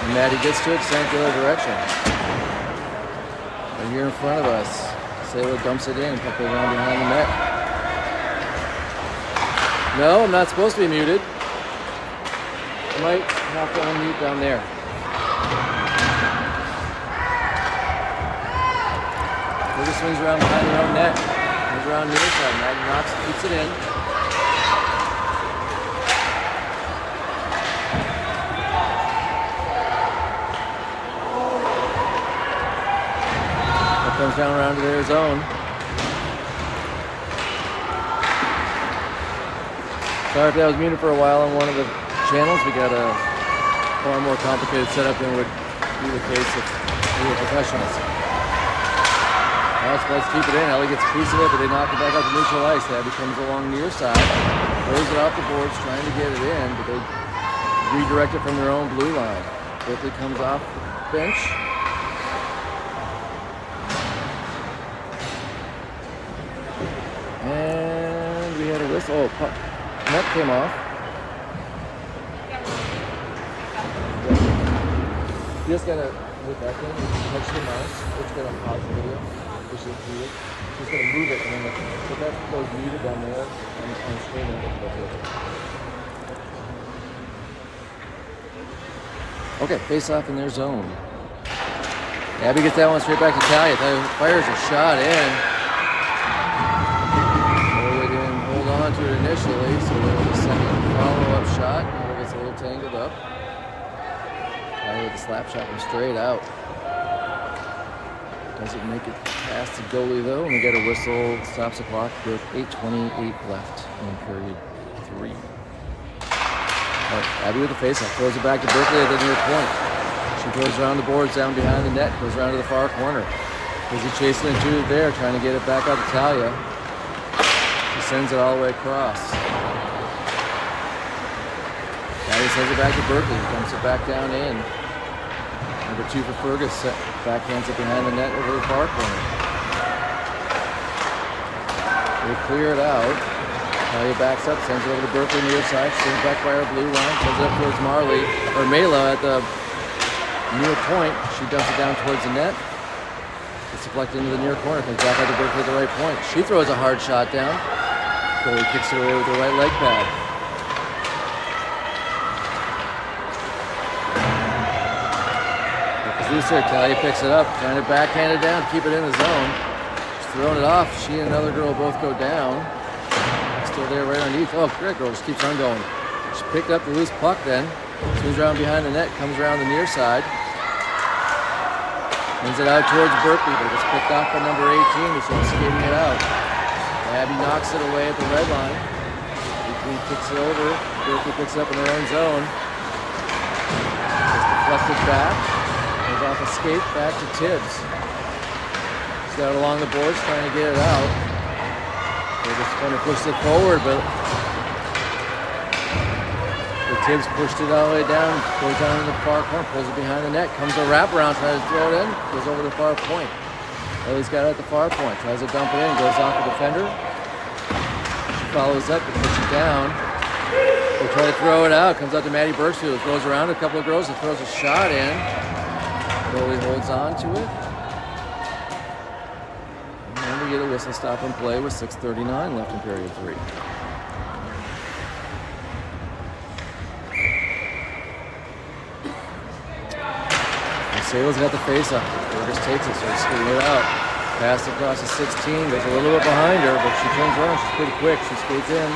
And Maddie gets to it, sends the other direction. Right here in front of us. Sailor dumps it in, puts it around behind the net. No, I'm not supposed to be muted. I might have to unmute down there. Fergus swings around behind her own net. Comes around the other side. Maddie knocks, keeps it in. Comes down around to their zone. Sorry if that was muted for a while on one of the channels. We got a far more complicated setup than would be the case if we were professionals. Now Spuds keep it in. Ellie gets a piece of it, but they knock it back out to neutral ice. That comes along near side. Throws it off the boards, trying to get it in, but they redirect it from their own blue line. Berkeley comes off the bench. And we had a whistle. Oh, net came off. You just gotta move back in, touch the mouse. It's gonna pause the video. Push it through it. Just gotta move it, and then if that goes muted down there on screen, then it'll go through it. Okay, face off in their zone. Abby gets that one straight back to Talia. Talia fires a shot in. To it initially, so there was a second follow-up shot. It gets a little tangled up. With the slap shot from straight out. Doesn't make it past the goalie though, and we get a whistle. Stops the clock with 8:28 left in period 3. Right, Abby with the faceoff, throws it back to Berkeley at the near point. She throws around the boards, down behind the net, goes around to the far corner. Busy chasing into it there, trying to get it back out to Talia. Sends it all the way across. Talia sends it back to Berkeley. Dumps it back down in. Number 2 for Fergus. Backhands it behind the net over the far corner. They clear it out. Talia backs up, sends it over to Berkeley near side. Sends back by our blue line. Sends it up towards Mela at the near point. She dumps it down towards the net. It's deflected into the near corner. Comes back out to Berkeley at the right point. She throws a hard shot down. Goalie kicks it away with the right leg pad. Talia picks it up, trying to backhand it down, keep it in the zone. She's throwing it off. She and another girl both go down. Still there right underneath. Oh, great girl, just keeps on going. She picked up the loose puck then. Swings around behind the net, comes around the near side. Sends it out towards Berkeley, but it's picked off by number 18, who's skating it out. Abby knocks it away at the red line. Berkeley kicks it over. Berkeley picks it up in their own zone. It's deflected back. Goes off a skate back to Tibbs. She's got it along the boards trying to get it out. They're just trying to push it forward, but Tibbs pushed it all the way down, goes down to the far corner, pulls it behind the net, comes a wraparound, tries to throw it in, goes over the far point. Ellie's got it at the far point, tries to dump it in, goes off the defender. She follows up and puts it down. They try to throw it out, comes out to Maddie Birchfield, throws around a couple of girls and throws a shot in. Goalie holds on to it. And we get a whistle stop and play with 6:39 left in period 3. Sale's got the face up. Fergus takes it, so he's skating it out. Pass across the 16, goes a little bit behind her, but she turns around. She's pretty quick. She skates in.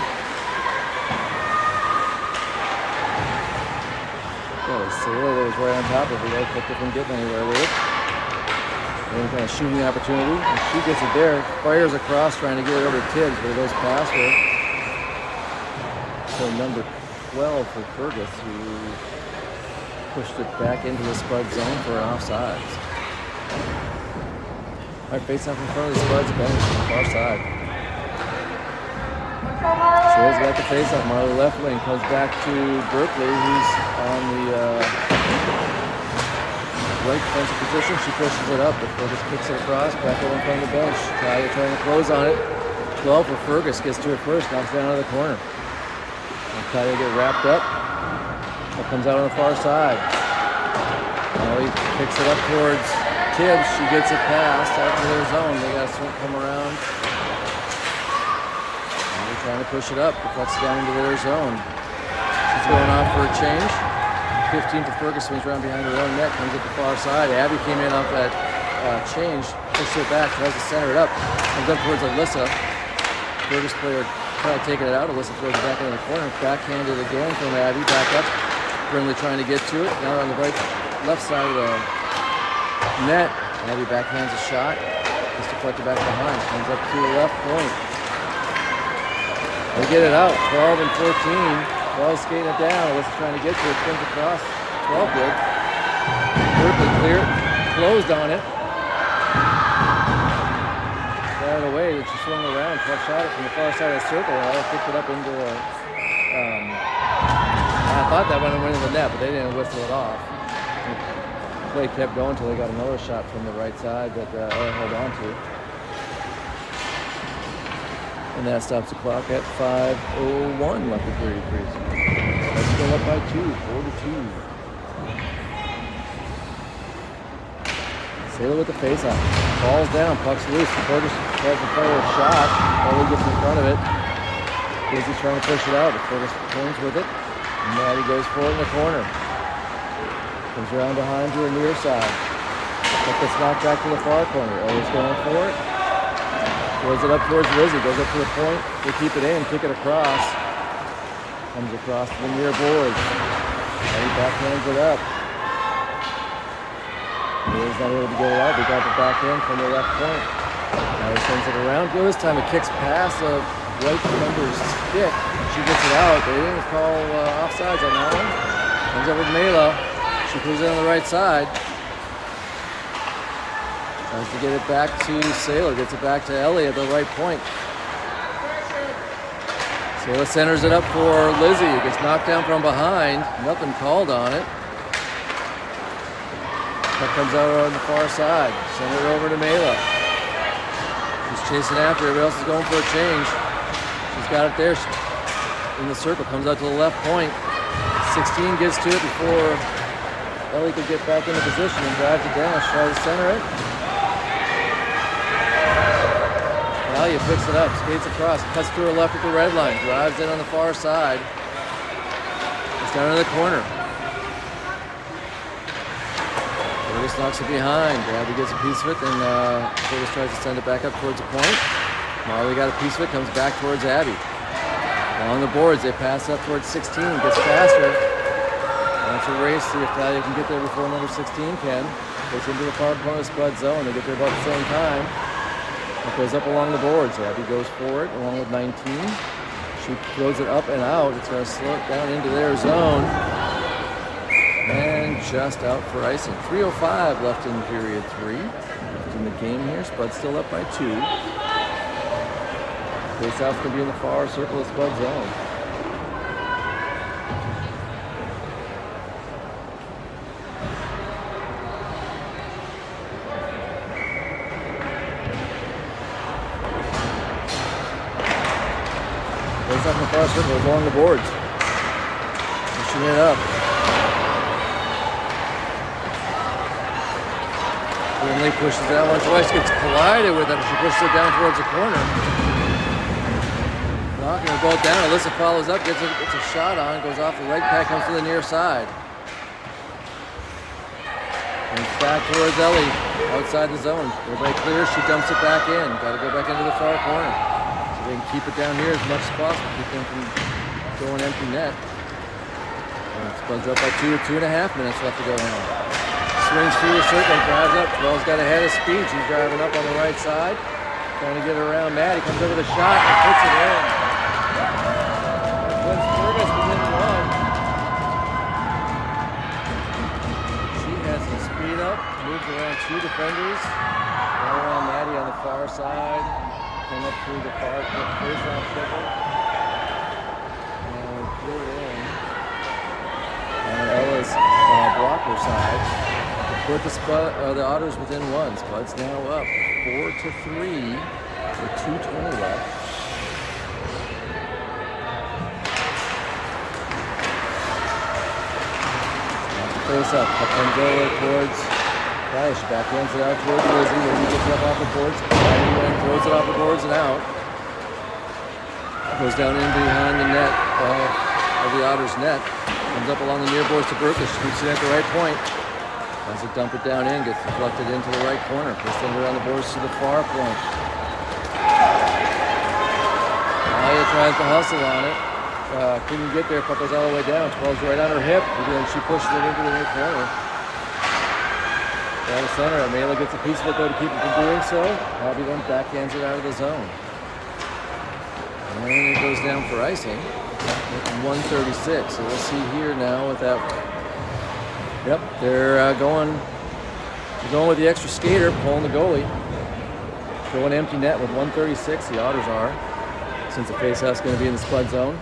Sale was right on top of it. They kept it from getting anywhere with it. And kind of shooting opportunity. And she gets it there, fires across, trying to get it over to Tibbs, but it goes past her. So number 12 for Fergus, who pushed it back into the Spud zone for offsides. All right, face off in front of the Spuds bench on the far side. Sale's got the face off. Marley left lane comes back to Berkeley, who's on the right defensive position. She pushes it up, but Fergus kicks it across, back over in front of the bench. Talia trying to close on it. 12 for Fergus, gets to it first, knocks down out of the corner. And Talia get wrapped up. It comes out on the far side. Ellie picks it up towards Tibbs. She gets it past out to their zone. They got to come around. And they're trying to push it up. Deflects it down into their zone. She's going off for a change. 15 for Ferguson. He's around behind her own net. Comes up the far side. Abby came in off that change. Pushes it back. Tries to center it up. Comes up towards Alyssa. Fergus player kind of taking it out. Alyssa throws it back into the corner. Backhanded again from Abby. Back up. Brinley trying to get to it. Now on the left side of the net. Abby backhands a shot. Just deflected back behind. Comes up to the left point. They get it out. 12 and 14. 12 skating it down. Alyssa trying to get to it. Spins across. 12 good. Berkeley clear. Closed on it. Got it away. She swung around. Tough shot it from the far side of the circle. I picked it up into a. I thought that went into the net, but they didn't whistle it off. The play kept going until they got another shot from the right side that Ella held on to. And that stops the clock at 5:01 left with 33. Let's go up by 2, 4-2. Sailor with the face-off. Falls down, puck's loose. Fergus tries to fire a shot. Ellie gets in front of it. Dizzy's trying to push it out. Fergus turns with it. And Maddie goes for it in the corner. Comes around behind to her near side. Puck gets knocked back to the far corner. Ellie's going for it. Throws it up towards Lizzie. Goes up to the point. They keep it in. Kick it across. Comes across to the near boards. Ellie backhands it up. Millie's not able to get it out. They got the back end from the left point. Now he sends it around. This time it kicks past the right defender's stick. She gets it out. They didn't call offsides on that one. Comes up with Mela. She puts it on the right side. Tries to get it back to Sailor. Gets it back to Ellie at the right point. Sailor centers it up for Lizzie. It gets knocked down from behind. Nothing called on it. That comes out on the far side. Send it over to Mela. She's chasing after. Everybody else is going for a change. She's got it there in the circle. Comes out to the left point. 16 gets to it before Ellie could get back into position and drives it down. She tries to center it. Alia picks it up, skates across, cuts through her left at the red line, drives in on the far side. It's down in the corner. Fergus knocks it behind. Abby gets a piece of it, and Fergus tries to send it back up towards the point. Marley got a piece of it, comes back towards Abby. Along the boards, they pass up towards 16, gets faster. Wants to race, see if Thalia can get there before number 16 can. Gets into the far corner of Spud zone. They get there about the same time. It goes up along the boards. Abby goes for it along with 19. She throws it up and out. It's going to slow it down into their zone. And just out for icing. 3:05 left in period 3. Left in the game here. Spud still up by 2. Face-off's going to be in the far circle of Spud zone. Face off in the far circle along the boards. Pushing it up. Brinley pushes that one twice, gets collided with it. She pushes it down towards the corner. Knocking her both down. Alyssa follows up, gets a shot on, goes off the right pad, comes to the near side. And back towards Ellie, outside the zone. Everybody clears, she dumps it back in. Got to go back into the far corner. So they can keep it down here as much as possible, keep them from going empty net. And Spuds up by 2.5 minutes left to go now. Swings through the circle, drives up. 12's got a head of speed. She's driving up on the right side. Trying to get it around Maddie. Comes over the shot and puts it in. Wins Fergus within 1. She has some speed up. Moved around 2 defenders. Got around Maddie on the far side. Came up through the far face-off circle. And put it in. On Ella's blocker side. Put the Otters within 1. Spud's now up 4-3 with 2:20 left. face up. Up comes over towards She backhands it out towards Lizzie. Lizzie gets it up off the boards. And throws it off the boards and out. Goes down in behind the net of the Otters' net. Comes up along the near boards to Berkeley. She keeps it at the right point. Tries to dump it down in. Gets deflected into the right corner. Puts it around the boards to the far point. Aya tries to hustle on it. Couldn't get there. Puck goes all the way down. 12's right on her hip. And then she pushes it into the near corner. Down the center. Amela gets a piece of it though to keep it from doing so. Abby then backhands it out of the zone. And it goes down for icing. 136. So we'll see here now with that. Yep, they're going with the extra skater, pulling the goalie. Going empty net with 136. The Otters are, since the faceoff's going to be in the Spud zone.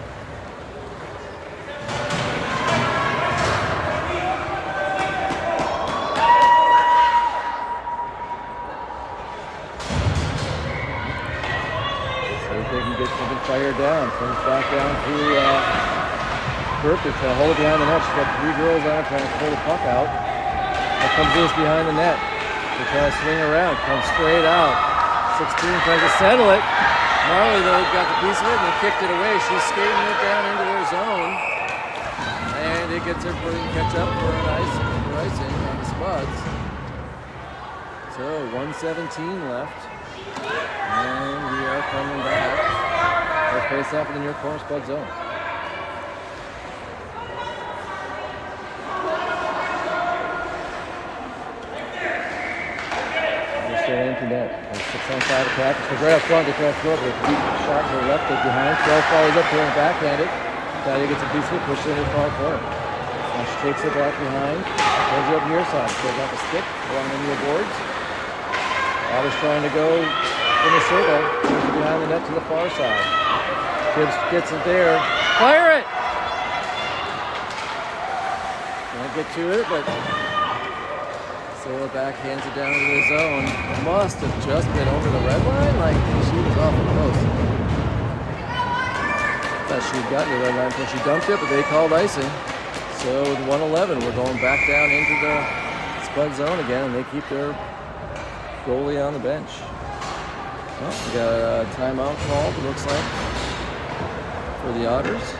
Fire down, comes back down to Berkeley, trying to hold it behind the net. She's got three girls on her trying to pull the puck out. Here comes this behind the net. They try to swing around, comes straight out. 16 tries to settle it. Marley though got the piece of it and kicked it away. She's skating it down into their zone. And it gets her to catch up for icing on the Spuds. So 1:17 left. And we are coming back. Face off in the near corner Spud zone. Just an empty net. 6-on-5 attack. It's right up front. They try to throw it. They shot to the left, goes behind. 12 follows up here and backhanded. Talia gets a piece of it, pushes it in the far corner. Now she takes it back behind. Goes up near side. Goes off a stick along the near boards. Otters trying to go in the circle. Goes behind the net to the far side. Gibbs gets it there. Fire it! Can't get to it, but Sailor backhands it down into the zone. Must have just been over the red line. Like, she was awful close. Thought she'd gotten to the red line until she dumped it, but they called icing. So with 1:11, we're going back down into the Spud zone again, and they keep their goalie on the bench. Well, we got a timeout called, it looks like, for the Otters.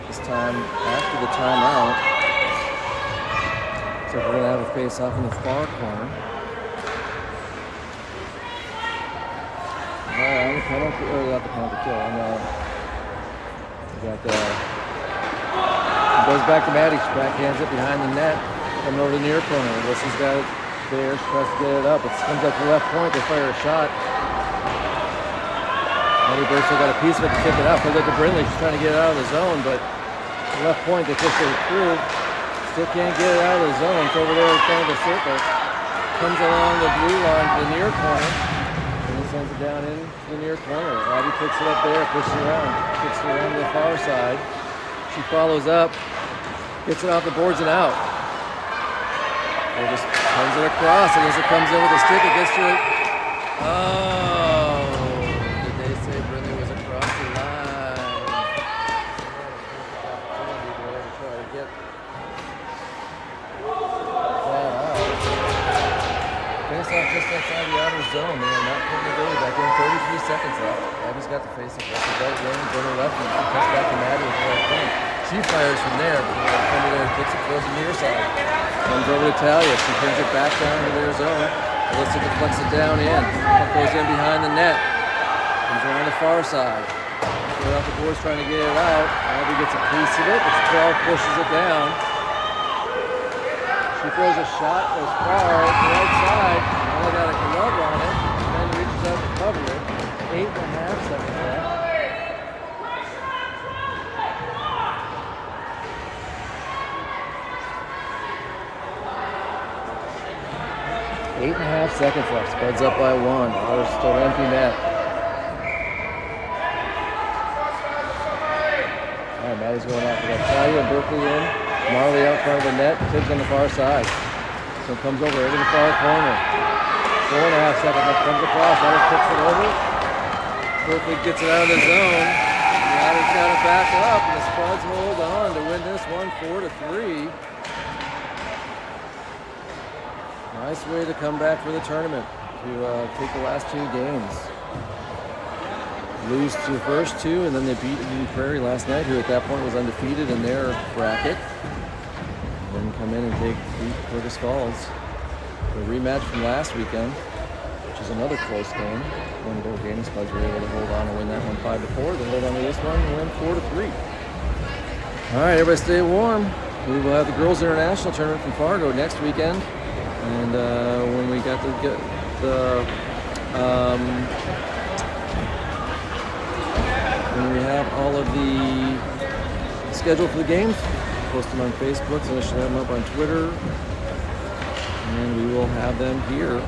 This time after the timeout. So we're going to have a face off in the far corner. On the penalty, or not the penalty kill. We got it goes back to Maddie. She backhands it behind the net, coming over the near corner. Wilson's got it there. She tries to get it up. It comes up to the left point. They fire a shot. Maddie Burstow got a piece of it to kick it up. Goes up to Brindley. She's trying to get it out of the zone, but the left point, they pushed it through. Still can't get it out of the zone. It's over there in front of the circle. Comes along the blue line to the near corner. And he sends it down in the near corner. Abby picks it up there, pushes it around. Kicks it around to the far side. She follows up, gets it off the boards and out. Or just turns it across, and as it comes in with a stick, it gets to it. Oh, did they say Brindley was across the line? Try to get that out. Face off just outside the outer zone. They are not putting the goalie back in. 33 seconds left. Abby's got the face off. That's the right wing, Brindley left, and she cuts back to Maddie with the right wing. She fires from there, but Brindley there kicks it, throws it near side. Comes over to Talia. She brings it back down to their zone. Alyssa deflects it down in. Puck goes in behind the net. Comes around the far side. Throw out the boards trying to get it out. Abby gets a piece of it. It's 12, pushes it down. She throws a shot, goes far, to the right side. Only got a glove on it. And then reaches out to cover it. 8.5 seconds left. 8.5 seconds left. Spuds up by 1. Otters still empty net. Alright, Maddie's going after that. Talia and Berkeley in. Marley out front of the net. Tibbs on the far side. So it comes over into the far corner. 4.5 seconds left. Comes across. Otters tips it over. Berkeley gets it out of the zone. The Otters got it back up. And the Spuds hold on to win this one 4-3. Nice way to come back for the tournament, to take the last 2 games. Lose the first 2, and then they beat Eden Prairie last night, who at that point was undefeated in their bracket. Then come in and beat Fergus Falls. The rematch from last weekend, which is another close game. When the Danny Spuds were able to hold on and win that one 5-4. They hold on to this one and win 4-3. All right, everybody stay warm. We will have the Girls International Tournament from Fargo next weekend. And when we got to get when we have all of the schedule for the games, post them on Facebook, so I should have them up on Twitter, and we will have them here